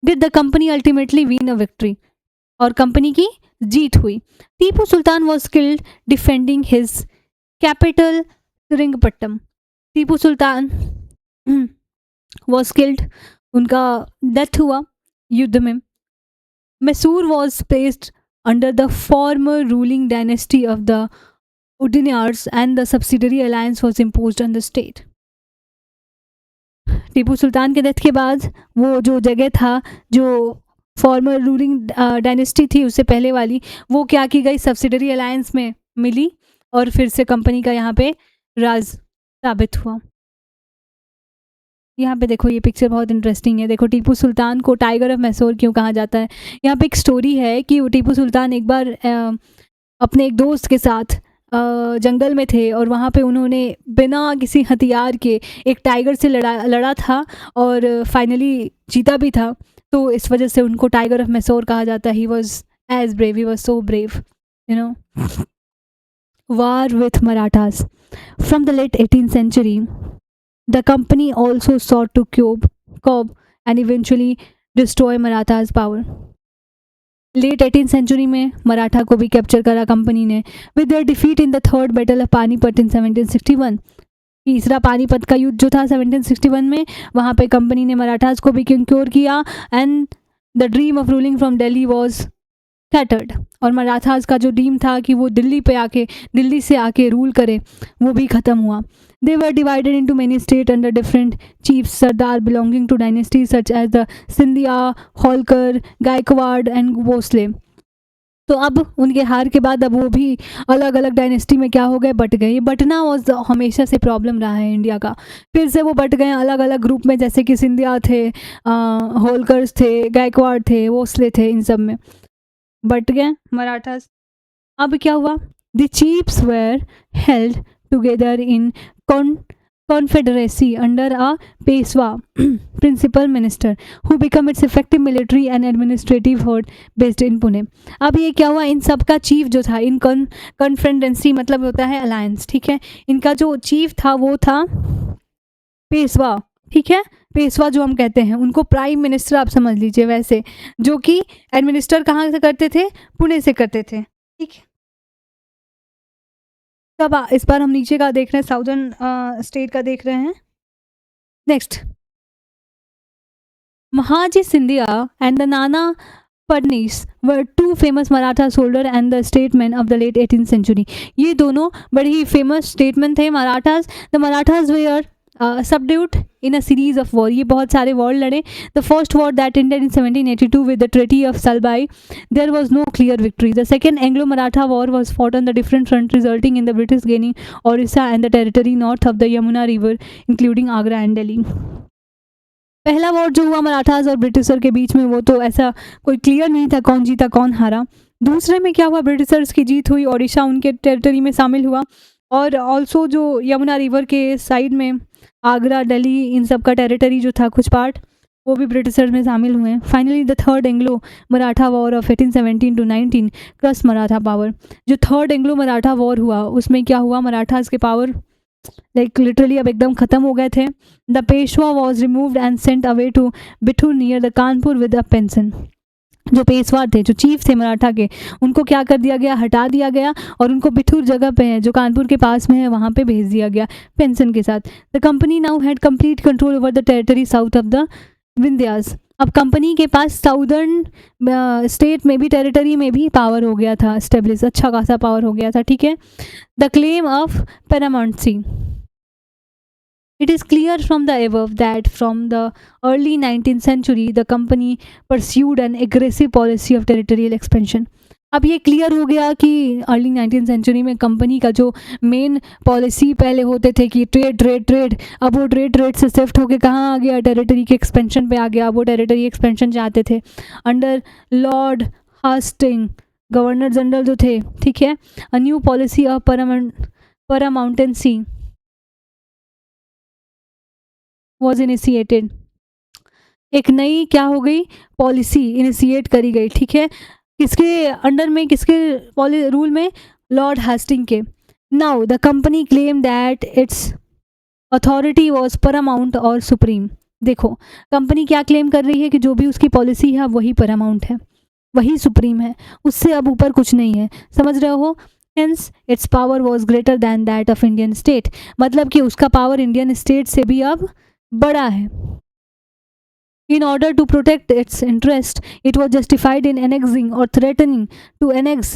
B: Did the company ultimately win a victory, और कंपनी की जीत हुई। Tipu Sultan was killed defending his capital Seringapatam. Tipu Sultan was killed, उनका डेथ हुआ युद्ध में। Mysore was placed under the former ruling dynasty of the Udinars and the subsidiary alliance was imposed on the state. Tipu Sultan के death के बाद वो जो जगह था, जो फॉर्मर रूलिंग डायनेस्टी थी उससे पहले वाली, वो क्या की गई, सब्सिडरी अलायंस में मिली और फिर से कंपनी का यहाँ पे राज साबित हुआ। यहाँ पे देखो ये पिक्चर बहुत इंटरेस्टिंग है। देखो टीपू सुल्तान को टाइगर ऑफ मैसूर क्यों कहा जाता है। यहाँ पे एक स्टोरी है कि टीपू सुल्तान एक बार अपने एक दोस्त के साथ जंगल में थे और वहाँ पे उन्होंने बिना किसी हथियार के एक टाइगर से लड़ा था और फाइनली जीता भी था, तो इस वजह से उनको टाइगर ऑफ मैसूर कहा जाता है। He was as brave, he was so brave, you know. War with Marathas from the late 18th century. The company also sought to curb and eventually destroy Maratha's power. Late 18th century में मराठा को भी capture करा company ने with their defeat in the third battle of Panipat in 1761। तीसरा पानीपत का युद्ध जो था 1761 में, वहाँ पे कंपनी ने मराठास को भी कंक्योर किया and the dream of ruling from Delhi was scattered. और मराठास का जो ड्रीम था कि वो दिल्ली से आके रूल करे, वो भी ख़त्म हुआ। They were divided into many state under different chiefs sardar belonging to dynasty such as the Sindhia, Holkar, Gaikwad and Bhonsle. तो अब उनके हार के बाद अब वो भी अलग अलग डायनेस्टी में क्या हो गए, बट गए। ये बटना वॉज हमेशा से प्रॉब्लम रहा है इंडिया का। फिर से वो बट गए अलग अलग ग्रुप में, जैसे कि सिंधिया थे, होलकर्स थे, गायकवाड़ थे, भोसले थे, इन सब में बट गए मराठास। अब क्या हुआ, the chiefs were held together in confederacy under a Peshwa principal minister who became its effective military and administrative head based in Pune। अब ये क्या हुआ, इन सब का चीफ जो था, इन कॉन्फेडरेंसी मतलब होता है अलायंस, ठीक है। इनका जो चीफ था वो था पेशवा, ठीक है। पेशवा जो हम कहते हैं उनको प्राइम मिनिस्टर आप समझ लीजिए वैसे, जो कि एडमिनिस्टर कहाँ से करते थे, पुणे से करते थे, ठीक है। तब इस बार हम नीचे का देख रहे हैं, साउदर्न स्टेट का देख रहे हैं। Next, Mahaji Sindhia and the Nana Phadnis were two famous Maratha soldier and the statesman of the late 18th century. ये दोनों बड़े ही फेमस स्टेटमैन थे Marathas. The Marathas were subdued in a series of war। ये बहुत सारे वॉर लड़े। The first war that ended in 1782 with the Treaty of Salbai, there was no clear victory। The second Anglo-Maratha war was fought on the different front, resulting in the British gaining Orissa and the territory north of the Yamuna River, including Agra and Delhi। पहला war जो हुआ मराठास और britisher के बीच में, वो तो ऐसा कोई क्लियर नहीं था कौन जीता कौन हारा। दूसरे में क्या हुआ, ब्रिटिशर्स की जीत हुई, ओडिशा उनके टेरिटरी में शामिल हुआ, और ऑल्सो जो यमुना रिवर के साइड में आगरा, दिल्ली, इन सब का टेरिटरी जो था कुछ पार्ट, वो भी ब्रिटिशर्स में शामिल हुए। Finally the third Anglo Maratha war of 1817 to 19 crust Maratha power. जो थर्ड एंग्लो मराठा वॉर हुआ उसमें क्या हुआ, मराठास के पावर लाइक लिटरली अब एकदम ख़त्म हो गए थे। The Peshwa was removed and sent away to Bithoor near the Kanpur with a pension. जो पेशवा थे, जो चीफ थे मराठा के, उनको क्या कर दिया गया, हटा दिया गया, और उनको बिठूर जगह पे है जो कानपुर के पास में है, वहाँ पे भेज दिया गया पेंशन के साथ। The company now had complete control over the territory south of the Vindhyas. अब कंपनी के पास साउदर्न स्टेट में भी, टेरिटरी में भी पावर हो गया था स्टेब्लिश, अच्छा खासा पावर हो गया था, ठीक है। The claim of paramountcy. It is clear from the above that from the early 19th century the company pursued an aggressive policy of territorial expansion। अब ये क्लियर हो गया कि अर्ली 19th सेंचुरी में कंपनी का जो मेन पॉलिसी पहले होते थे कि ट्रेड, अब वो ट्रेड से शिफ्ट होके कहाँ आ गया, टेरिटरी के एक्सपेंशन पे आ गया। वो टेरिटरी एक्सपेंशन चाहते थे under Lord Hastings, governor general जो थे, ठीक है। A new policy of paramountcy was initiated. एक नई क्या हो गई, पॉलिसी इनिशिएट करी गई, ठीक है। किसके अंडर में, किसके रूल में, लॉर्ड हास्टिंग के। Now the company claim that it's authority was Paramount और सुप्रीम। देखो कंपनी क्या क्लेम कर रही है कि जो भी उसकी पॉलिसी है वही पैरामाउंट है, वही सुप्रीम है, उससे अब ऊपर कुछ नहीं है, समझ रहे हो। Hence it's power was greater than that of Indian state. मतलब कि उसका पावर इंडियन स्टेट से भी अब बड़ा है। In order to protect its interest, it was justified in annexing or threatening to annex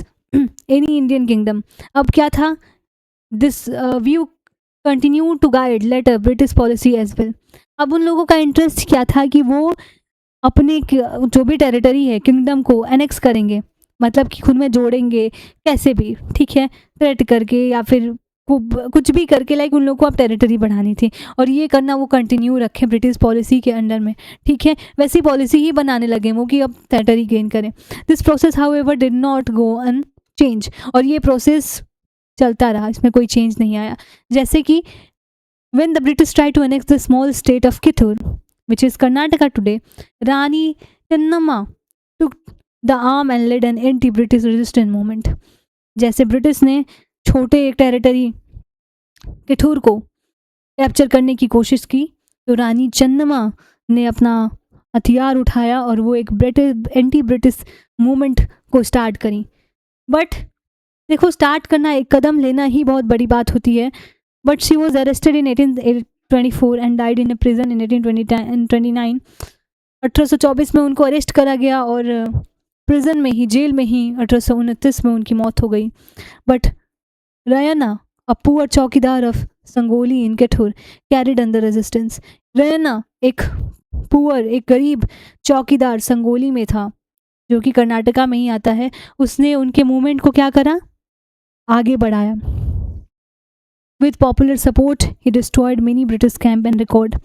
B: any Indian kingdom। अब क्या था, this view continued to guide later British policy as well। अब उन लोगों का इंटरेस्ट क्या था कि वो अपने जो भी टेरिटरी है, किंगडम को एनेक्स करेंगे, मतलब कि खुद में जोड़ेंगे कैसे भी, ठीक है, थ्रेट करके या फिर कुछ भी करके, लाइक उन लोगों को अब टेरिटरी बढ़ानी थी, और ये करना वो कंटिन्यू रखें ब्रिटिश पॉलिसी के अंडर में, ठीक है। वैसी पॉलिसी ही बनाने लगे वो कि अब टेरिटरी गेन करें। This process however did not go unchanged. और ये प्रोसेस चलता रहा, इसमें कोई चेंज नहीं आया। जैसे कि when the British try to annex the small state of Kittur which is Karnataka today, Rani Channamma took the arm and led an anti British resistant movement. जैसे ब्रिटिश ने छोटे एक टेरिटरी किथुर को कैप्चर करने की कोशिश की, तो रानी चन्नम्मा ने अपना हथियार उठाया और वो एक एंटी ब्रिटिश मूवमेंट को स्टार्ट करी। बट देखो, स्टार्ट करना, एक कदम लेना ही बहुत बड़ी बात होती है। But she was arrested in 1824 and died in a prison in 1829। 1824 में उनको अरेस्ट करा गया और प्रिजन में ही, जेल में ही 1829 में उनकी मौत हो गई। But Rayanna, a poor chowkidar of Sangolli in Kittur, carried under resistance. Rayanna एक पुअर, एक गरीब चौकीदार संगोली में था, जो कि कर्नाटका में ही आता है। उसने उनके मूवमेंट को क्या करा, आगे बढ़ाया। With popular support he destroyed many British camp and record.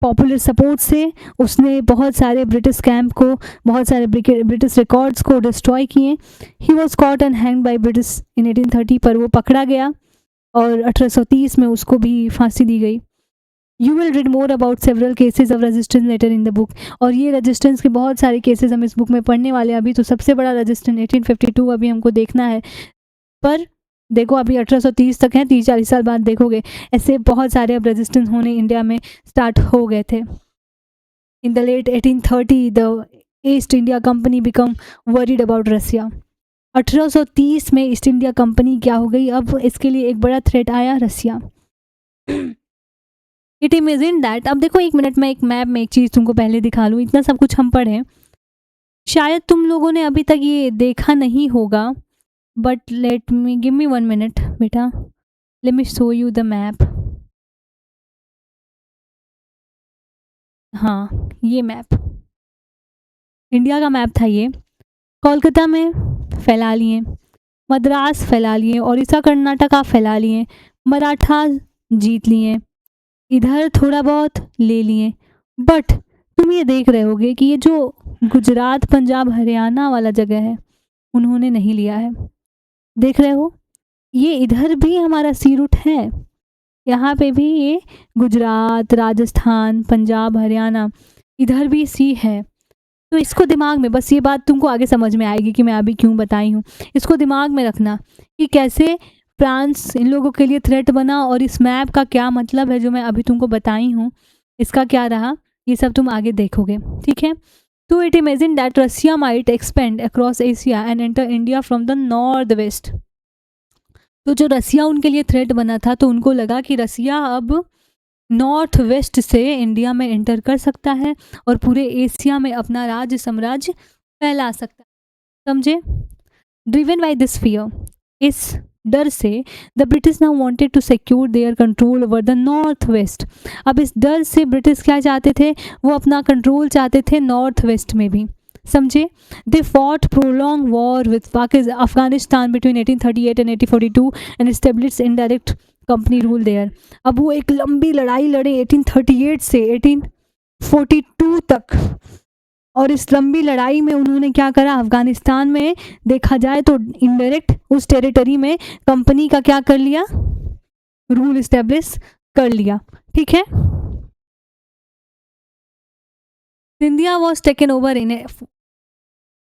B: Popular support से उसने बहुत सारे ब्रिटिश कैंप को, बहुत सारे ब्रिटिश रिकॉर्ड्स को डिस्ट्रॉय किए। He was caught and hanged by British in 1830, पर वो पकड़ा गया और 1830 में उसको भी फांसी दी गई। You will read more about several cases of resistance later in the book. और ये रेजिस्टेंस के बहुत सारे केसेस हम इस बुक में पढ़ने वाले हैं। अभी तो सबसे बड़ा रेजिस्टेंस 1852 अभी हमको देखना है, पर देखो अभी 1830 तक है, 30-40 साल बाद देखोगे ऐसे बहुत सारे अब रेजिस्टेंस होने इंडिया में स्टार्ट हो गए थे। In the late 1830 the East India Company become worried about Russia. 1830 में ईस्ट इंडिया कंपनी क्या हो गई, अब इसके लिए एक बड़ा थ्रेट आया, रसिया। इट इमेजिन दैट, अब देखो एक मिनट में एक मैप में एक चीज़ तुमको पहले दिखा लूँ। इतना सब कुछ हम पढ़ें, शायद तुम लोगों ने अभी तक ये देखा नहीं होगा, बट give me 1 minute बेटा, let me show you the map। हाँ, ये मैप इंडिया का मैप था। ये कोलकाता में फैला लिए, मद्रास फैला लिए, उड़ीसा कर्नाटका फैला लिए, मराठा जीत लिए, इधर थोड़ा बहुत ले लिए। बट तुम ये देख रहे होगे कि ये जो गुजरात, पंजाब, हरियाणा वाला जगह है, उन्होंने नहीं लिया है। देख रहे हो, ये इधर भी हमारा सी रूट है, यहाँ पे भी ये गुजरात, राजस्थान, पंजाब, हरियाणा, इधर भी सी है। तो इसको दिमाग में, बस ये बात तुमको आगे समझ में आएगी कि मैं अभी क्यों बताई हूँ। इसको दिमाग में रखना कि कैसे फ्रांस इन लोगों के लिए थ्रेट बना और इस मैप का क्या मतलब है जो मैं अभी तुमको बताई हूँ, इसका क्या रहा, ये सब तुम आगे देखोगे, ठीक है। तो it imagine that Russia might expand across Asia and enter India from the north west. तो जो रसिया उनके लिए थ्रेट बना था, तो उनको लगा कि रसिया अब नॉर्थ वेस्ट से इंडिया में एंटर कर सकता है और पूरे एशिया में अपना राज्य साम्राज्य फैला सकता है, समझे। ड्रिवन बाय दिस फियर, इस डर से the British now wanted to secure their control over the north west. अब इस डर से ब्रिटिश क्या चाहते थे, वो अपना कंट्रोल चाहते थे नॉर्थ वेस्ट में भी, समझे। They fought prolong war with Afghanistan between 1838 and 1842 and established indirect company rule there. अब वो एक लंबी लड़ाई लड़े 1838 से 1842 तक, और इस लंबी लड़ाई में उन्होंने क्या करा, अफगानिस्तान में देखा जाए तो इनडायरेक्ट उस टेरिटरी में कंपनी का क्या कर लिया, रूल इस्टेब्लिश कर लिया, ठीक है। Scindia was taken over in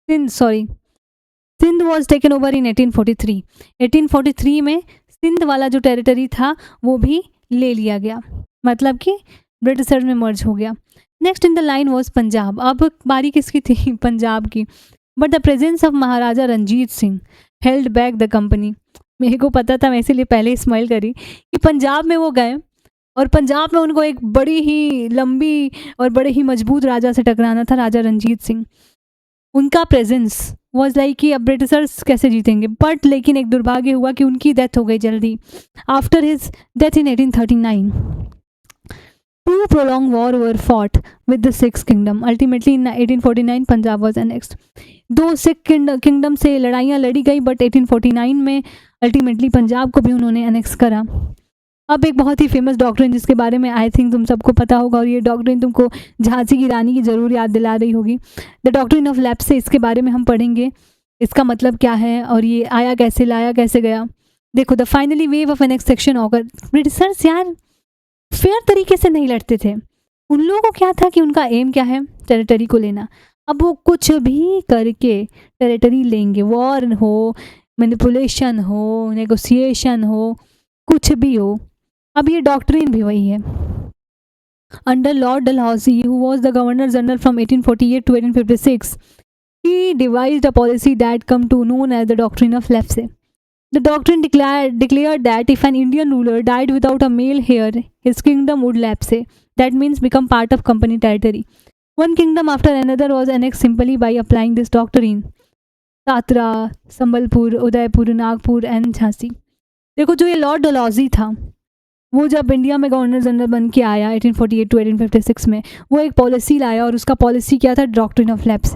B: Sindh was taken over in 1843। 1843 में सिंध वाला जो टेरिटरी था वो भी ले लिया गया, मतलब कि ब्रिटिशर्स में मर्ज हो गया। Next in the line was Punjab. अब बारी किसकी थी, पंजाब की। But the presence of Maharaja Ranjit Singh held back the company. मेरे को पता था, मैं इसीलिए पहले ही स्माइल करी कि पंजाब में वो गए और पंजाब में उनको एक बड़ी ही लंबी और बड़े ही मजबूत राजा से टकराना था, राजा रंजीत सिंह। उनका प्रेजेंस वॉज लाइक कि अब ब्रिटिशर्स कैसे जीतेंगे। बट लेकिन एक दुर्भाग्य हुआ कि उनकी डेथ हो गई जल्दी, after his death in 1839। Two prolonged war were fought with the Sikh kingdom. Ultimately in 1849 Punjab was annexed. दो सिख किंगडम से लड़ाइयाँ लड़ी गई, बट 1849 में अल्टीमेटली पंजाब को भी उन्होंने अनेक्स करा। अब एक बहुत ही फेमस डॉक्ट्रिन जिसके बारे में आई थिंक तुम सबको पता होगा, और ये डॉक्ट्रिन तुमको झांसी की रानी की जरूर याद दिला रही होगी, द डॉक्ट्रिन ऑफ लैप्से। इसके बारे में हम पढ़ेंगे, इसका मतलब क्या है और ये आया कैसे, लाया कैसे गया। देखो, the finally wave of annexation occur. Britishers यार फेयर तरीके से नहीं लड़ते थे। उन लोगों को क्या था कि उनका एम क्या है, टेरिटरी को लेना। अब वो कुछ भी करके टेरिटरी लेंगे, वॉर हो, मैनिपुलेशन हो, नेगोशिएशन हो, कुछ भी हो। अब ये डॉक्ट्रिन भी वही है। Under Lord Dalhousie, who was the Governor General from 1848 to 1856, he devised a policy that come to known as the Doctrine of Lapse. The doctrine declared that if an Indian ruler died without a male heir, his kingdom would lapse. That means become part of company territory. One kingdom after another was annexed simply by applying this doctrine. Satara, Sambalpur, Udaipur, Nagpur and Jhansi. देखो जो ये Lord Dalhousie था, वो जब India में governor general बन के आया 1848 टू 1856 में, वो एक पॉलिसी लाया और उसका पॉलिसी क्या था? Doctrine of lapse.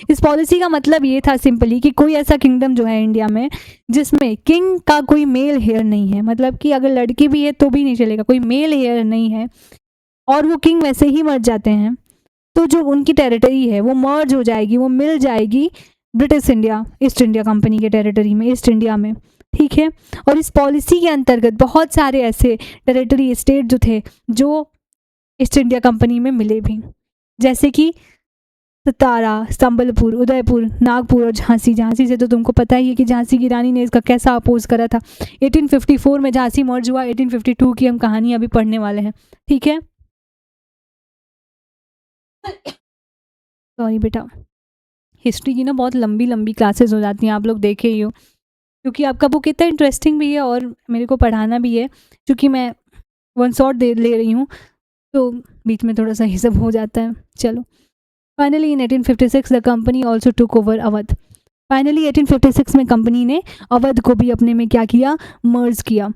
B: इस पॉलिसी का मतलब ये था सिंपली कि कोई ऐसा किंगडम जो है इंडिया में जिसमें किंग का कोई मेल हेयर नहीं है, मतलब कि अगर लड़की भी है तो भी नहीं चलेगा, कोई मेल हेयर नहीं है और वो किंग वैसे ही मर जाते हैं, तो जो उनकी टेरिटरी है वो मर्ज हो जाएगी, वो मिल जाएगी British India, east India company के टेरिटरी में, ईस्ट इंडिया में. ठीक है. और इस पॉलिसी के अंतर्गत बहुत सारे ऐसे टेरिटरी स्टेट जो थे जो ईस्ट इंडिया कंपनी में मिले भी, जैसे कि सतारा, संबलपुर, उदयपुर, नागपुर और झांसी. झांसी से तो तुमको पता ही है कि झांसी की रानी ने इसका कैसा अपोज करा था. 1854 में झांसी मर्ज हुआ. 1852 की हम कहानी अभी पढ़ने वाले हैं. ठीक है. सॉरी बेटा, हिस्ट्री की ना बहुत लंबी लंबी क्लासेस हो जाती हैं, आप लोग देखे ही हो, क्योंकि आपका बुक इतना इंटरेस्टिंग भी है और मेरे को पढ़ाना भी है, क्योंकि मैं वन शॉट दे ले रही हूँ तो बीच में थोड़ा सा ये सब हो जाता है. चलो. Finally in 1856 the company also took over Awadh. Finally 1856 में कंपनी ने अवध को भी अपने में क्या किया? मर्ज किया.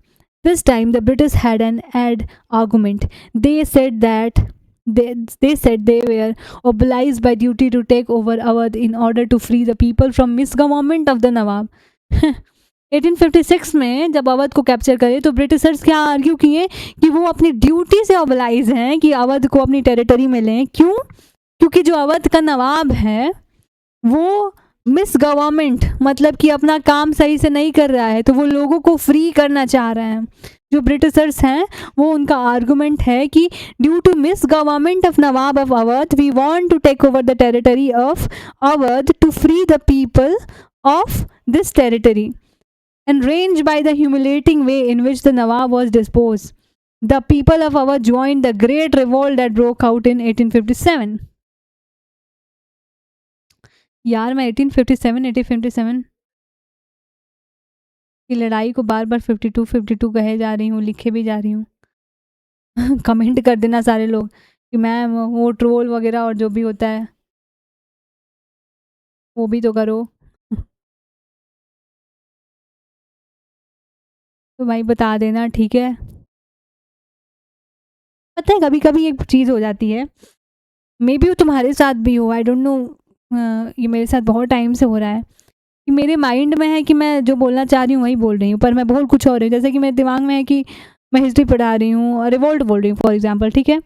B: This time the British had an odd argument. They said that they were obliged by duty to take over Awadh in order to free the people from misgovernment of the Nawab. 1856 में जब अवध को capture करे तो Britishers क्या argue किए कि वो अपनी ड्यूटी से ऑब्लाइज हैं कि अवध को अपनी टेरिटरी में लें. क्यों? क्योंकि जो अवध का नवाब है वो मिस गवर्नमेंट, मतलब कि अपना काम सही से नहीं कर रहा है, तो वो लोगों को फ्री करना चाह रहे हैं. जो ब्रिटिशर्स हैं वो उनका आर्गुमेंट है कि due to misgovernment of nawab of Awadh we want to take over the territory of Awadh to free the people of this territory and ranged by the humiliating way in which the Nawab was disposed. The people of Awadh joined the great revolt that broke out in 1857. यार मैं 1857 की लड़ाई को बार बार 52 कहे जा रही हूँ, लिखे भी जा रही हूँ. कमेंट कर देना सारे लोग कि मैम वो ट्रोल वगैरह और जो भी होता है वो भी तो करो. तो भाई बता देना. ठीक है. पता है कभी कभी एक चीज़ हो जाती है, मे बी वो तुम्हारे साथ भी हो, आई डोंट नो, ये मेरे साथ बहुत टाइम से हो रहा है कि मेरे माइंड में है कि मैं जो बोलना चाह रही हूँ वही बोल रही हूँ, पर मैं बोल कुछ और रही हूँ. जैसे कि मेरे दिमाग में है कि मैं हिस्ट्री पढ़ा रही हूँ, रिवोल्ट बोल रही हूँ फॉर एग्जाम्पल. ठीक है.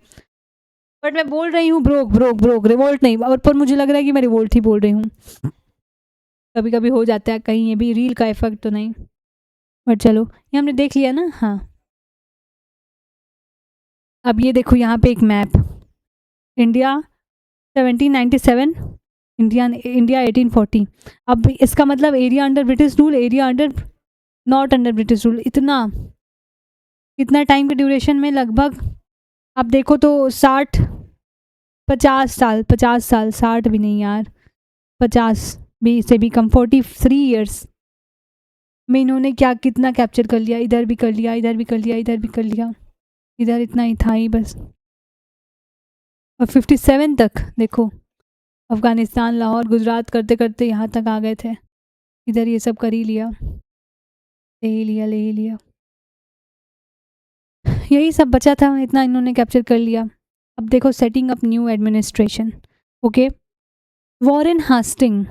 B: बट मैं बोल रही हूँ ब्रोक रिवोल्ट नहीं, और पर मुझे लग रहा है कि मैं रिवोल्ट ही बोल रही हूँ. कभी कभी हो जाता है, कहीं ये भी रील का इफेक्ट तो नहीं. बट चलो, ये हमने देख लिया ना. हाँ, अब ये देखो यहाँ पे एक मैप. India 1797, India 1840. अब इसका मतलब area under British rule, area under not under British rule. इतना टाइम के ड्यूरेशन में लगभग आप देखो तो 50 साल, 60 भी नहीं यार, 50 भी से भी कम, 43 ईयर्स में इन्होंने क्या कितना कैप्चर कर लिया. इधर भी कर लिया, इधर भी कर लिया, इधर भी कर लिया, इधर इतना ही था ही बस. और 57 तक देखो, अफ़गानिस्तान, लाहौर, गुजरात करते करते यहाँ तक आ गए थे. इधर ये सब कर ही लिया, ले ही लिया. यही सब बचा था, इतना इन्होंने कैप्चर कर लिया. अब देखो, setting up new administration. Okay. Warren Hastings,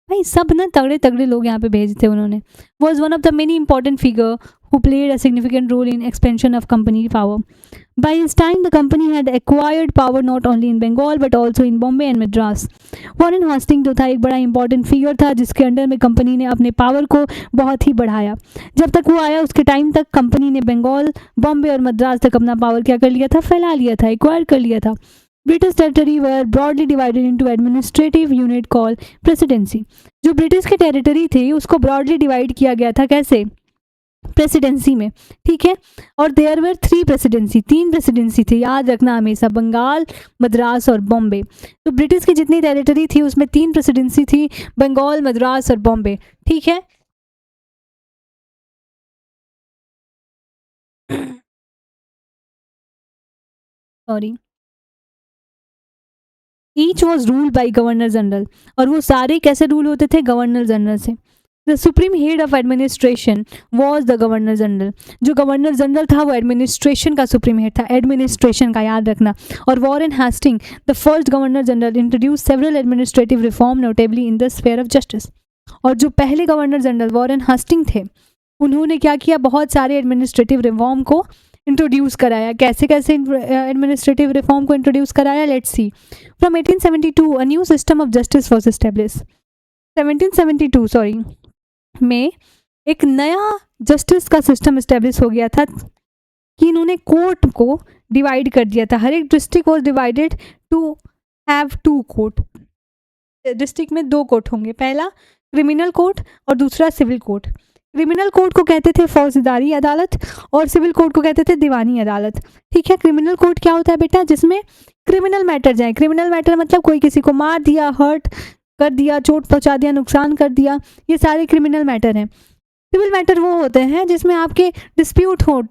B: भाई सब ना तगड़े तगड़े लोग यहाँ पे भेजते उन्होंने. Was one of the many important figure who played a significant role in expansion of company power. By his time, the company had acquired power not only in Bengal but also in Bombay and Madras. Warren Hastings जो था एक बड़ा important figure था जिसके under में company ने अपने power को बहुत ही बढ़ाया. जब तक वो आया उसके टाइम तक कंपनी ने बंगाल, बॉम्बे और मद्रास तक अपना पावर क्या कर लिया था? फैला लिया था, एक्वायर कर लिया था. British territory were broadly divided into administrative unit called presidency. जो ब्रिटिश के टेरिटरी थी उसको ब्रॉडली डिवाइड किया गया था. कैसे? प्रेसिडेंसी में, ठीक है। और देयर वर 3 प्रेसिडेंसी, 3 प्रेसिडेंसी थी, याद रखना हमेशा, बंगाल, मद्रास और बॉम्बे। तो ब्रिटिश की जितनी टेरिटरी थी उसमें 3 प्रेसिडेंसी थी, बंगाल, मद्रास और बॉम्बे, ठीक है। Sorry, each was ruled by governor general, और वो सारे कैसे रूल होते थे, गवर्नर जनरल से। The supreme head of administration was the governor general, जो गवर्नर जनरल था वो एडमिनिस्ट्रेशन का सुप्रीम हेड था, एडमिनिस्ट्रेशन का, याद रखना। और Warren Hastings the first governor general introduce several administrative reform notably in the sphere of justice. और जो पहले गवर्नर जनरल वॉरेन हास्टिंग थे, उन्होंने क्या किया, बहुत सारे एडमिनिस्ट्रेटिव रिफॉर्म को इंट्रोड्यूस कराया। कैसे कैसे एडमिनिस्ट्रेटिव रिफॉर्म को इंट्रोड्यूस कराया, let's see. From 1872 a new system of justice was establish. 1772 में एक नया जस्टिस का सिस्टम एस्टेब्लिश हो गया था कि इन्होंने कोर्ट को डिवाइड कर दिया था। हर एक district was divided to have 2 court. District में 2 कोर्ट होंगे, पहला क्रिमिनल कोर्ट और दूसरा सिविल कोर्ट। क्रिमिनल कोर्ट को कहते थे फौजदारी अदालत और सिविल कोर्ट को कहते थे दीवानी अदालत, ठीक है। क्रिमिनल कोर्ट क्या होता है बेटा, जिसमें क्रिमिनल मैटर जाए। क्रिमिनल मैटर मतलब कोई किसी को मार दिया, हर्ट कर दिया, चोट पहुंचा दिया, नुकसान कर दिया, ये सारे क्रिमिनल मैटर हैं। सिविल मैटर वो होते हैं जिसमें आपके डिस्प्यूट हो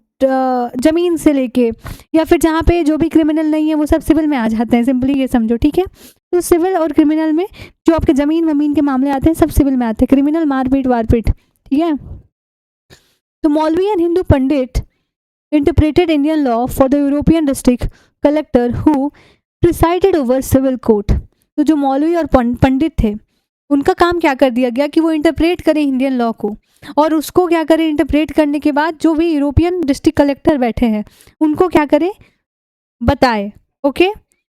B: जमीन से लेके, या फिर जहाँ पे जो भी क्रिमिनल नहीं है वो सब सिविल में आ जाते हैं, सिंपली ये समझो, ठीक है। तो सिविल और क्रिमिनल में जो आपके जमीन वमीन के मामले आते हैं सब सिविल में आते हैं, क्रिमिनल मारपीट वारपीट, ठीक है। तो maulvi and Hindu pandit interpreted Indian law for the European district collector who presided over civil court. तो जो मौलवी और पंडित थे, उनका काम क्या कर दिया गया कि वो इंटरप्रेट करें इंडियन लॉ को, और उसको क्या करें, इंटरप्रेट करने के बाद जो भी यूरोपियन डिस्ट्रिक्ट कलेक्टर बैठे हैं उनको क्या करें, बताए, ओके,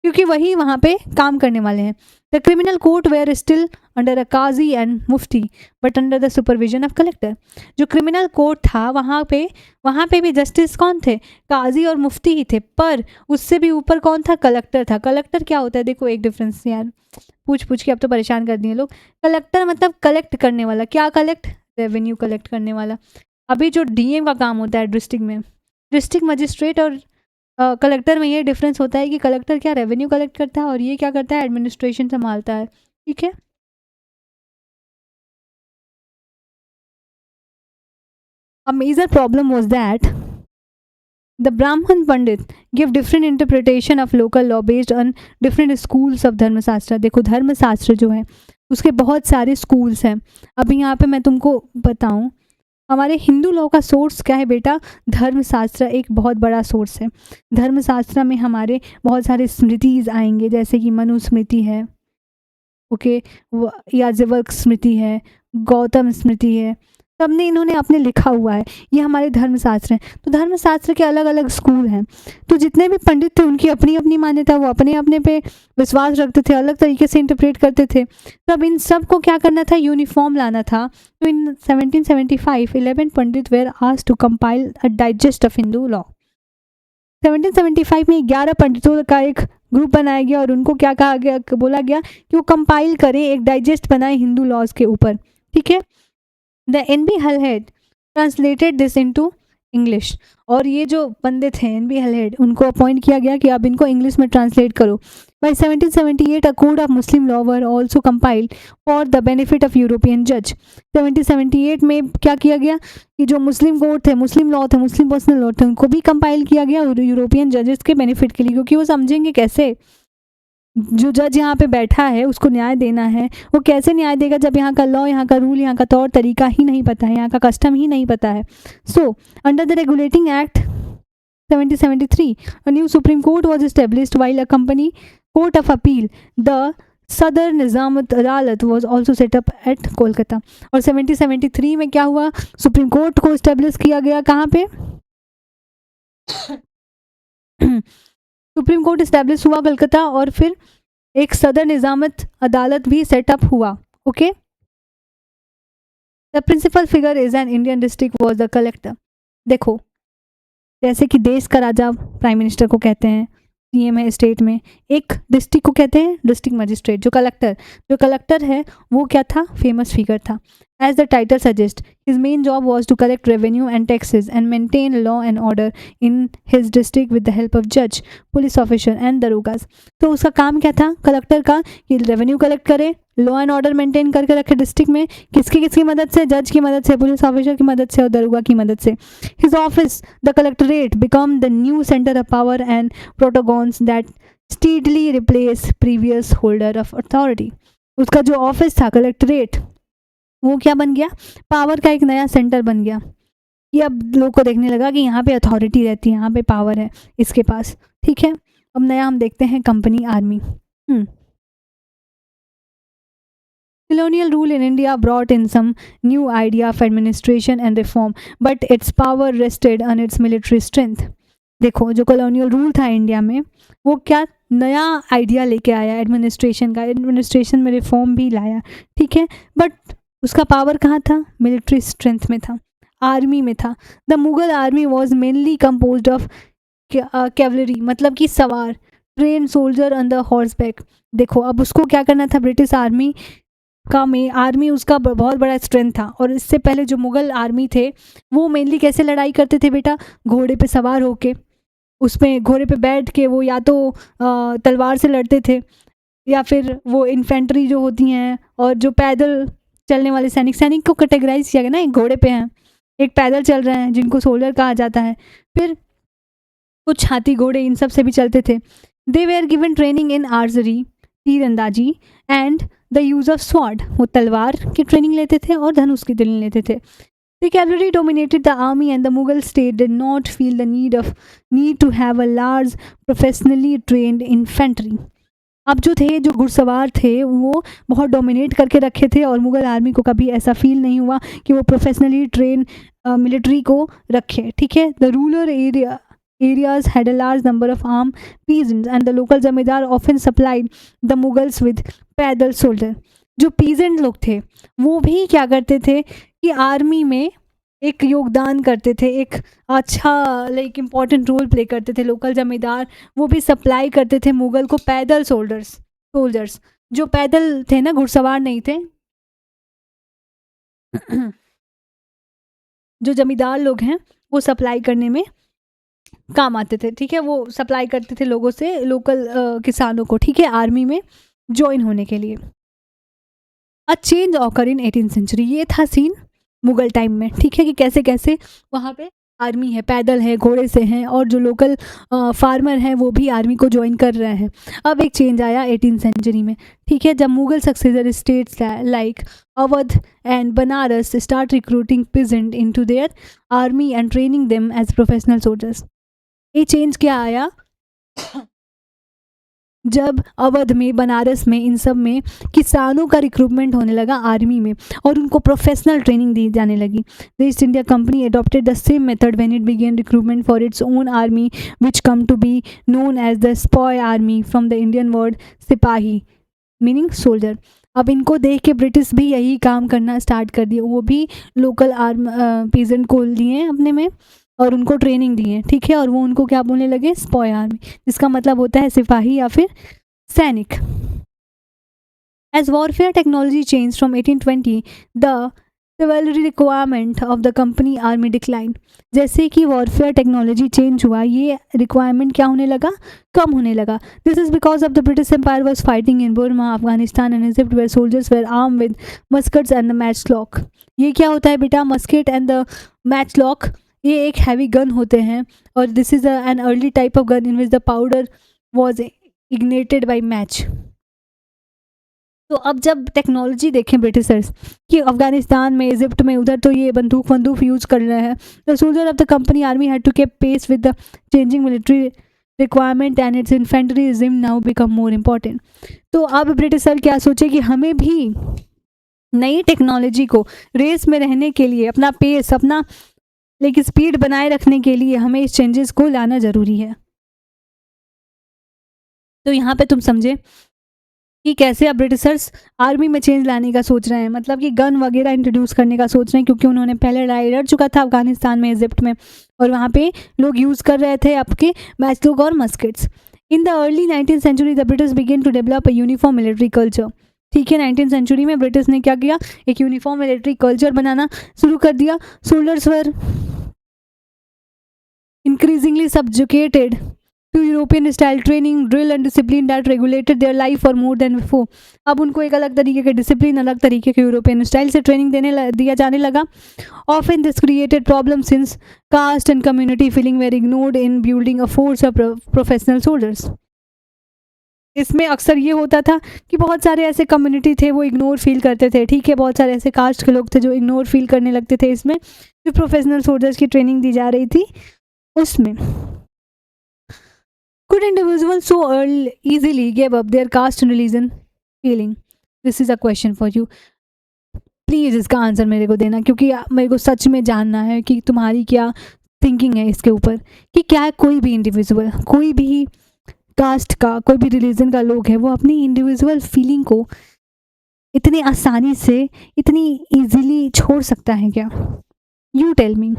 B: क्योंकि वही वहाँ पे काम करने वाले हैं। The criminal court were still under a qazi and mufti but under the supervision of collector. जो क्रिमिनल कोर्ट था वहाँ पे भी जस्टिस कौन थे, काजी और मुफ्ती ही थे, पर उससे भी ऊपर कौन था, कलेक्टर था। कलेक्टर क्या होता है, देखो एक डिफरेंस यार, पूछ के अब तो परेशान कर दिए लोग। कलेक्टर मतलब कलेक्ट करने वाला, क्या कलेक्ट, रेवेन्यू कलेक्ट करने वाला। अभी जो डीएम का काम होता है डिस्ट्रिक्ट में, डिस्ट्रिक्ट मजिस्ट्रेट और कलेक्टर में ये डिफरेंस होता है कि कलेक्टर क्या रेवेन्यू कलेक्ट करता है और ये क्या करता है, एडमिनिस्ट्रेशन संभालता है, ठीक है। A major problem was that the Brahman Pandit give different interpretation of local law based on different schools of धर्मशास्त्र। देखो धर्मशास्त्र जो है उसके बहुत सारे स्कूल्स हैं। अभी यहाँ पे मैं तुमको बताऊँ, हमारे हिंदू लॉ का सोर्स क्या है बेटा, धर्मशास्त्र एक बहुत बड़ा सोर्स है। धर्मशास्त्र में हमारे बहुत सारे स्मृतिज आएंगे, जैसे कि मनुस्मृति है, ओके, याज्ञवल्क्य स्मृति है, गौतम स्मृति है, सब ने इन्होंने अपने लिखा हुआ है, ये हमारे धर्मशास्त्र हैं। तो धर्मशास्त्र के अलग अलग स्कूल हैं, तो जितने भी पंडित थे उनकी अपनी अपनी मान्यता, वो अपने अपने पे विश्वास रखते थे, अलग तरीके से इंटरप्रेट करते थे। तब इन सब को क्या करना था, यूनिफॉर्म लाना था। तो in 1775 11 pandit were asked to compile a digest of Hindu law. 1775 में 11 पंडितों का एक ग्रुप बनाया गया और उनको क्या कहा गया, बोला गया कि वो कंपाइल करें, एक डाइजेस्ट बनाए हिंदू लॉज के ऊपर, ठीक है। The NB Halhed translated this into English. और ये जो पंडित हैं NB हलहेड, उनको अपॉइंट किया गया कि आप इनको इंग्लिश में ट्रांसलेट करो। By 1778 a code of Muslim law were also compiled for the benefit of European जज। 1778 में क्या किया गया कि जो मुस्लिम कोड थे, मुस्लिम लॉ थे, मुस्लिम पर्सनल लॉ थे, उनको भी कंपाइल किया गया यूरोपियन जजेस के बेनिफिट के लिए, क्योंकि वो समझेंगे कैसे जो जज यहाँ पे बैठा है उसको न्याय देना है, वो कैसे न्याय देगा जब यहाँ का लॉ, यहाँ का रूल, यहाँ का तौर तरीका ही नहीं पता है, यहाँ का कस्टम ही नहीं पता है। So under the regulating act 1773 a new supreme court was established while a company court of appeal, the Sadar Nizamat Adalat was also set up at Kolkata. और 1773 में क्या हुआ, सुप्रीम कोर्ट को इस्टेब्लिश किया गया, कहाँ पे सुप्रीम कोर्ट इस्टेब्लिश हुआ कलकत्ता, और फिर एक सदर निज़ामत अदालत भी सेटअप हुआ, okay. The principal figure is an Indian district was the collector. देखो जैसे कि देश का राजा प्राइम मिनिस्टर को कहते हैं, सीएम है स्टेट में, एक डिस्ट्रिक्ट को कहते हैं डिस्ट्रिक्ट मजिस्ट्रेट। जो कलेक्टर है वो क्या था, फेमस फिगर था। As the title suggest his main job was to collect revenue and taxes and maintain law and order in his district with the help of जज, पुलिस ऑफिसर एंड दरोगास। तो उसका काम क्या था कलेक्टर का, कि revenue collect करे, law and order maintain करके रखे डिस्ट्रिक्ट में, किसकी मदद से, जज की मदद से, पुलिस ऑफिसर की मदद से और दरोगा की मदद से। His office the collectorate become the new centre of power and protagonists that steadily replace previous holder of authority. उसका जो ऑफिस था कलेक्टरेट, वो क्या बन गया, पावर का एक नया सेंटर बन गया। ये अब लोग को देखने लगा कि यहाँ पे अथॉरिटी रहती है, यहाँ पे पावर है इसके पास, ठीक है। अब नया हम देखते हैं company army. Colonial rule in India brought in some new idea of administration and reform, but its power rested on its military strength. देखो जो कॉलोनियल रूल था इंडिया में, वो क्या नया आइडिया लेके आया एडमिनिस्ट्रेशन का, एडमिनिस्ट्रेशन में रिफॉर्म भी लाया, ठीक है, बट उसका पावर कहाँ था, मिलिट्री स्ट्रेंथ में था, आर्मी में था। The Mughal army was mainly composed of cavalry, मतलब कि सवार, train soldier on the horse back. देखो अब उसको क्या करना था, ब्रिटिश आर्मी का में आर्मी उसका बहुत बड़ा स्ट्रेंथ था। और इससे पहले जो मुगल आर्मी थे वो मेनली कैसे लड़ाई करते थे बेटा, घोड़े पे सवार होके, उसमें घोड़े पे बैठ के वो या तो तलवार से लड़ते थे, या फिर वो इन्फेंट्री जो होती हैं, और जो पैदल चलने वाले सैनिक को कैटेगराइज किया गया ना, एक घोड़े पे हैं, एक पैदल चल रहे हैं जिनको सोल्जर कहा जाता है, फिर कुछ हाथी घोड़े इन सब से भी चलते थे। They were given training in archery, तीरंदाजी and the use of sword, वो तलवार की ट्रेनिंग लेते थे और धनुष की ट्रेनिंग लेते थे। The cavalry dominated the army and the Mughal state did not feel the need to have a large professionally trained infantry. अब जो थे, जो घुड़सवार थे, वो बहुत डोमिनेट करके रखे थे और मुगल आर्मी को कभी ऐसा फील नहीं हुआ कि वो प्रोफेशनली ट्रेन मिलिट्री को रखे, ठीक है। The rural areas had a large number of armed peasants and the local जमींदार often supplied the Mughals with पैदल soldier. जो पीजेंट लोग थे वो भी क्या करते थे कि आर्मी में एक योगदान करते थे, एक अच्छा लाइक इम्पॉर्टेंट रोल प्ले करते थे। लोकल जमींदार वो भी सप्लाई करते थे मुगल को पैदल सोल्जर्स जो पैदल थे ना, घुड़सवार नहीं थे। जो जमींदार लोग हैं वो सप्लाई करने में काम आते थे, ठीक है, वो सप्लाई करते थे लोगों से, लोकल किसानों को, ठीक है, आर्मी में ज्वाइन होने के लिए। A change occur in 18th century, ये था सीन मुगल टाइम में, ठीक है, कि कैसे कैसे वहाँ पे आर्मी है, पैदल है, घोड़े से हैं, और जो लोकल फार्मर हैं वो भी आर्मी को ज्वाइन कर रहे हैं। अब एक चेंज आया 18th सेंचुरी में, ठीक है, जब Mughal successor states like Awadh and Banaras start recruiting peasant into their army and training them as professional soldiers. ये चेंज क्या आया, जब अवध में, बनारस में, इन सब में किसानों का रिक्रूटमेंट होने लगा आर्मी में और उनको प्रोफेशनल ट्रेनिंग दी जाने लगी। The East India Company adopted the same method when it began recruitment for its own army which come to be known as the sepoy army from the Indian word sipahi meaning soldier. अब इनको देख के British भी यही काम करना start कर दिए, वो भी लोकल पीजेंट को लिए अपने में और उनको ट्रेनिंग दी है, ठीक है, और वो उनको क्या बोलने लगे, स्पॉय आर्मी, जिसका मतलब होता है सिपाही या फिर सैनिक। As warfare technology change from 1820 the cavalry requirement of the company army decline. जैसे कि वॉरफेयर टेक्नोलॉजी चेंज हुआ, ये रिक्वायरमेंट क्या होने लगा, कम होने लगा। This is because of the British empire was fighting in Burma, Afghanistan and Egypt where soldiers were arm with muskets and the matchlock. ये क्या होता है बेटा, मस्केट एंड द मैचलॉक, ये एक हैवी गन होते हैं और this is an early type of gun in which the powder was ignited by match. तो अब जब टेक्नोलॉजी देखें ब्रिटिशर्स कि अफगानिस्तान में, इजिप्ट में, उधर तो ये बंदूक यूज़ कर रहे हैं, the soldier of the company army had to keep pace with the changing military requirement and its infantry now become more important. तो अब ब्रिटिशर क्या सोचे कि हमें भी नई टेक्नोलॉजी को रेस में रहने के लिए, अपना पेस, अपना लेकिन स्पीड बनाए रखने के लिए हमें इस चेंजेस को लाना ज़रूरी है। तो यहाँ पे तुम समझे कि कैसे अब ब्रिटिशर्स आर्मी में चेंज लाने का सोच रहे हैं, मतलब कि गन वगैरह इंट्रोड्यूस करने का सोच रहे हैं, क्योंकि उन्होंने पहले लड़ाई लड़ चुका था अफगानिस्तान में, इजिप्ट में, और वहाँ पे लोग यूज़ कर रहे थे आपके मैचलॉक और muskets. In the early 19th century the British began to develop a uniform military culture. ठीक है, 19th सेंचुरी में ब्रिटिश ने क्या किया, एक यूनिफॉर्म मिलिट्री कल्चर बनाना शुरू कर दिया। Soldiers were increasingly subjugated to European style training, drill and discipline that regulated their life for more than before। अब उनको एक अलग तरीके के डिसिप्लिन, अलग तरीके के यूरोपियन स्टाइल से ट्रेनिंग दिया जाने लगा। Often this created problems since caste and community feeling were ignored in building a force of professional soldiers। इसमें अक्सर ये होता था कि बहुत सारे ऐसे कम्युनिटी थे वो इग्नोर फील करते थे। ठीक है, बहुत सारे ऐसे कास्ट के लोग थे जो इग्नोर फील करने लगते थे इसमें, जो प्रोफेशनल सोल्जर्स की ट्रेनिंग दी जा रही थी उसमें। Could individuals so easily give up their caste and religion feeling? This is a question for you. Please इसका आंसर मेरे को देना, क्योंकि मेरे को सच में जानना है कि तुम्हारी क्या थिंकिंग है इसके ऊपर, कि क्या कोई भी इंडिविजुअल, कोई भी कास्ट का, कोई भी रिलीजन का लोग है, वो अपनी इंडिविजुअल फीलिंग को इतनी आसानी से, इतनी इजीली छोड़ सकता है क्या? यू टेल मी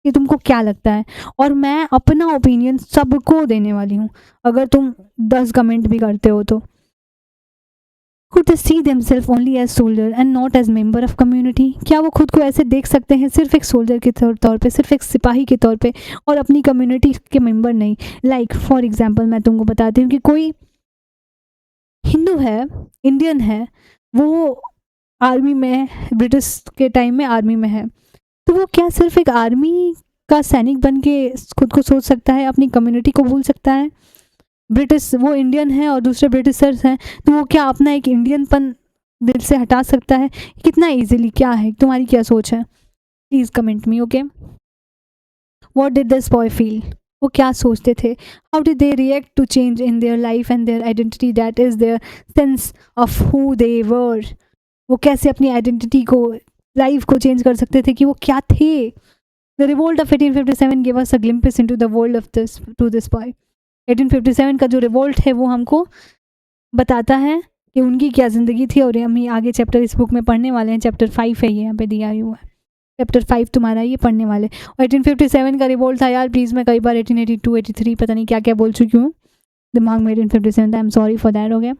B: कि तुमको क्या लगता है, और मैं अपना ओपिनियन सबको देने वाली हूँ, अगर तुम 10 कमेंट भी करते हो तो। Could they see themselves only as soldier and not as member of community? क्या वो खुद को ऐसे देख सकते हैं सिर्फ एक सोल्जर के तौर पे, सिर्फ एक सिपाही के तौर पे, और अपनी कम्युनिटी के मेंबर नहीं? लाइक फॉर एग्जांपल मैं तुमको बताती हूँ कि कोई हिंदू है, इंडियन है, वो आर्मी में है, ब्रिटिश के टाइम में आर्मी में है, तो वो क्या सिर्फ एक आर्मी का सैनिक बन के खुद को सोच सकता है, अपनी कम्युनिटी को भूल सकता है? ब्रिटिश, वो इंडियन है और दूसरे ब्रिटिशर्स हैं, तो वो क्या अपना एक इंडियनपन दिल से हटा सकता है? कितना इजीली, क्या है तुम्हारी क्या सोच है? Please comment me, okay. What did this boy feel? वो क्या सोचते थे? How did they react to change in their life and their identity, that is their sense of who they were? वो कैसे अपनी आइडेंटिटी को, लाइफ को change कर सकते थे कि वो क्या थे? The revolt of 1857 give us a glimpse into the world of this boy. 1857 का जो रिवोल्ट है वो हमको बताता है कि उनकी क्या ज़िंदगी थी, और हम ये आगे चैप्टर इस बुक में पढ़ने वाले हैं। चैप्टर 5 है, ये यहाँ पे दिया हुआ है, चैप्टर 5 तुम्हारा ये पढ़ने वाले। और 1857 का रिवोल्ट था यार, प्लीज़ मैं कई बार 1882, 83 पता नहीं क्या क्या बोल चुकी हूँ, दिमाग में 1857 था, I am sorry for that, okay.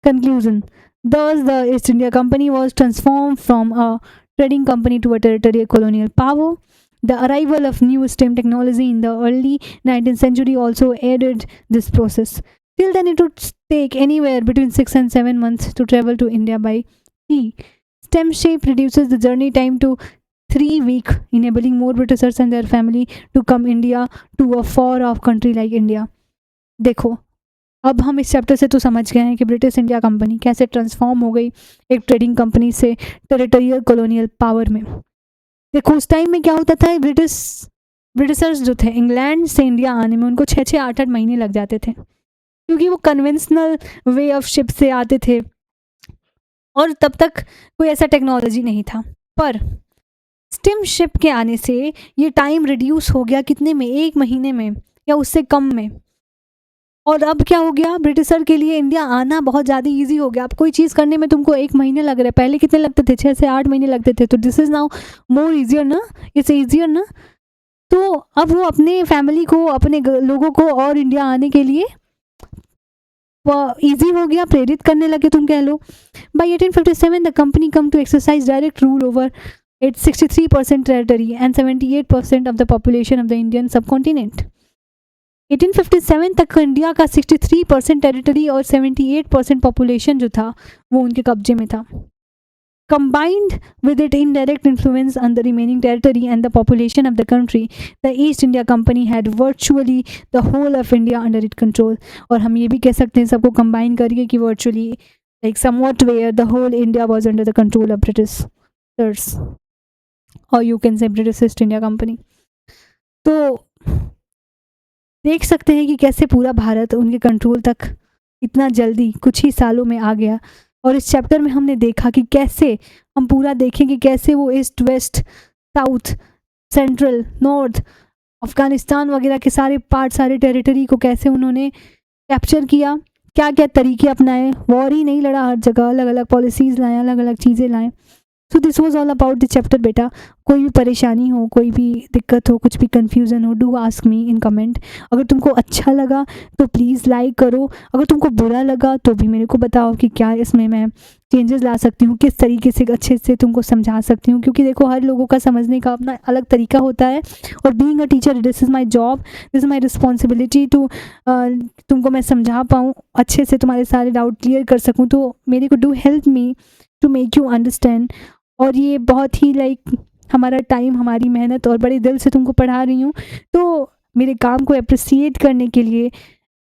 B: Conclusion, thus the East India Company was transformed from a trading company to a territorial colonial power. The arrival of new steam technology in the early 19th century also aided this process. Till then, it would take anywhere between 6 and 7 months to travel to India by sea. STEM shape reduces the journey time to 3 weeks, enabling more Britishers and their family to come India to a far off country like India. देखो, अब हम इस chapter से तो समझ गए हैं कि ब्रिटिश इंडिया कंपनी कैसे ट्रांसफॉर्म हो गई एक ट्रेडिंग कंपनी से टेरिटोरियल कॉलोनियल पावर में। देखो उस टाइम में क्या होता था, ब्रिटिशर्स जो थे इंग्लैंड से इंडिया आने में उनको 6-6, 8-8 महीने लग जाते थे, क्योंकि वो कन्वेंशनल वे ऑफ शिप से आते थे और तब तक कोई ऐसा टेक्नोलॉजी नहीं था। पर स्टीम शिप के आने से ये टाइम रिड्यूस हो गया, कितने में, 1 महीने में या उससे कम में। और अब क्या हो गया, ब्रिटिशर के लिए इंडिया आना बहुत ज़्यादा इजी हो गया। अब कोई चीज़ करने में तुमको 1 महीने लग रहा है, पहले कितने लगते थे, 6 से 8 महीने लगते थे। तो this is now more easier ना, इट्स ईजियर ना। तो अब वो अपने फैमिली को, अपने लोगों को और इंडिया आने के लिए ईजी हो गया, प्रेरित करने लगे तुम कह लो। By 1857 the company come to exercise direct rule over its 63% territory and 78% of the population of the Indian subcontinent. 1857 तक इंडिया का 63% टेरिटरी और 78% पॉपुलेशन जो था वो उनके कब्जे में था। Combined with its indirect influence on the remaining territory and the population of the country, the East India Company had virtually the whole of India under its control. और हम ये भी कह सकते हैं सबको combine करके कि virtually like somewhat where the whole India was under the control of Britishers, or you can say British East India Company. तो देख सकते हैं कि कैसे पूरा भारत उनके कंट्रोल तक इतना जल्दी कुछ ही सालों में आ गया। और इस चैप्टर में हमने देखा कि कैसे, हम पूरा देखें कि कैसे वो east, west, south, central, north, Afghanistan वगैरह के सारे पार्ट, सारे टेरिटरी को कैसे उन्होंने कैप्चर किया, क्या क्या तरीके अपनाए। वॉर ही नहीं लड़ा हर जगह, अलग अलग पॉलिसीज़ लाए, अलग अलग चीज़ें लाएँ। So this was all about the chapter बेटा। कोई भी परेशानी हो, कोई भी दिक्कत हो, कुछ भी कन्फ्यूज़न हो, do ask me in comment. अगर तुमको अच्छा लगा तो प्लीज़ लाइक करो, अगर तुमको बुरा लगा तो भी मेरे को बताओ कि क्या इसमें मैं चेंजेस ला सकती हूँ, किस तरीके से अच्छे से तुमको समझा सकती हूँ, क्योंकि देखो हर लोगों का समझने का अपना अलग तरीका होता है। और being a teacher this is my job, this is my responsibility to तुमको मैं समझा पाऊँ अच्छे से, तुम्हारे सारे डाउट क्लियर कर सकूँ। तो मेरे को do help me to make you understand. और ये बहुत ही लाइक हमारा टाइम, हमारी मेहनत, और बड़े दिल से तुमको पढ़ा रही हूँ। तो मेरे काम को अप्रिसिएट करने के लिए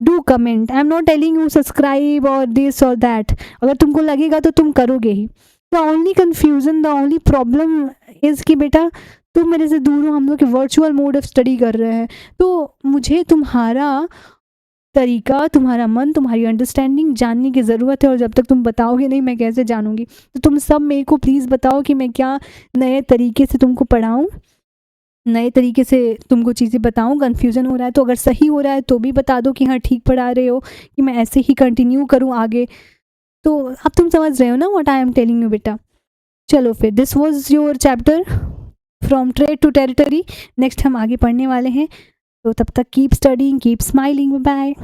B: do comment. I am not telling you subscribe और दिस और दैट, अगर तुमको लगेगा तो तुम करोगे ही। The only confusion, the only problem is कि बेटा तुम मेरे से दूर हो, हम लोग वर्चुअल मोड ऑफ स्टडी कर रहे हैं, तो मुझे तुम्हारा तरीका, तुम्हारा मन, तुम्हारी अंडरस्टैंडिंग जानने की ज़रूरत है। और जब तक तुम बताओगे नहीं मैं कैसे जानूँगी। तो तुम सब मेरे को प्लीज़ बताओ कि मैं क्या नए तरीके से तुमको पढ़ाऊँ, नए तरीके से तुमको चीज़ें बताऊँ। कन्फ्यूज़न हो रहा है तो अगर सही हो रहा है तो भी बता दो कि हाँ ठीक पढ़ा रहे हो, कि मैं ऐसे ही कंटिन्यू करूँ आगे। तो अब तुम समझ रहे हो ना what I am telling you बेटा। चलो फिर, this was your chapter from trade to territory. Next हम आगे पढ़ने वाले हैं। तो तब तक keep studying, keep smiling, bye.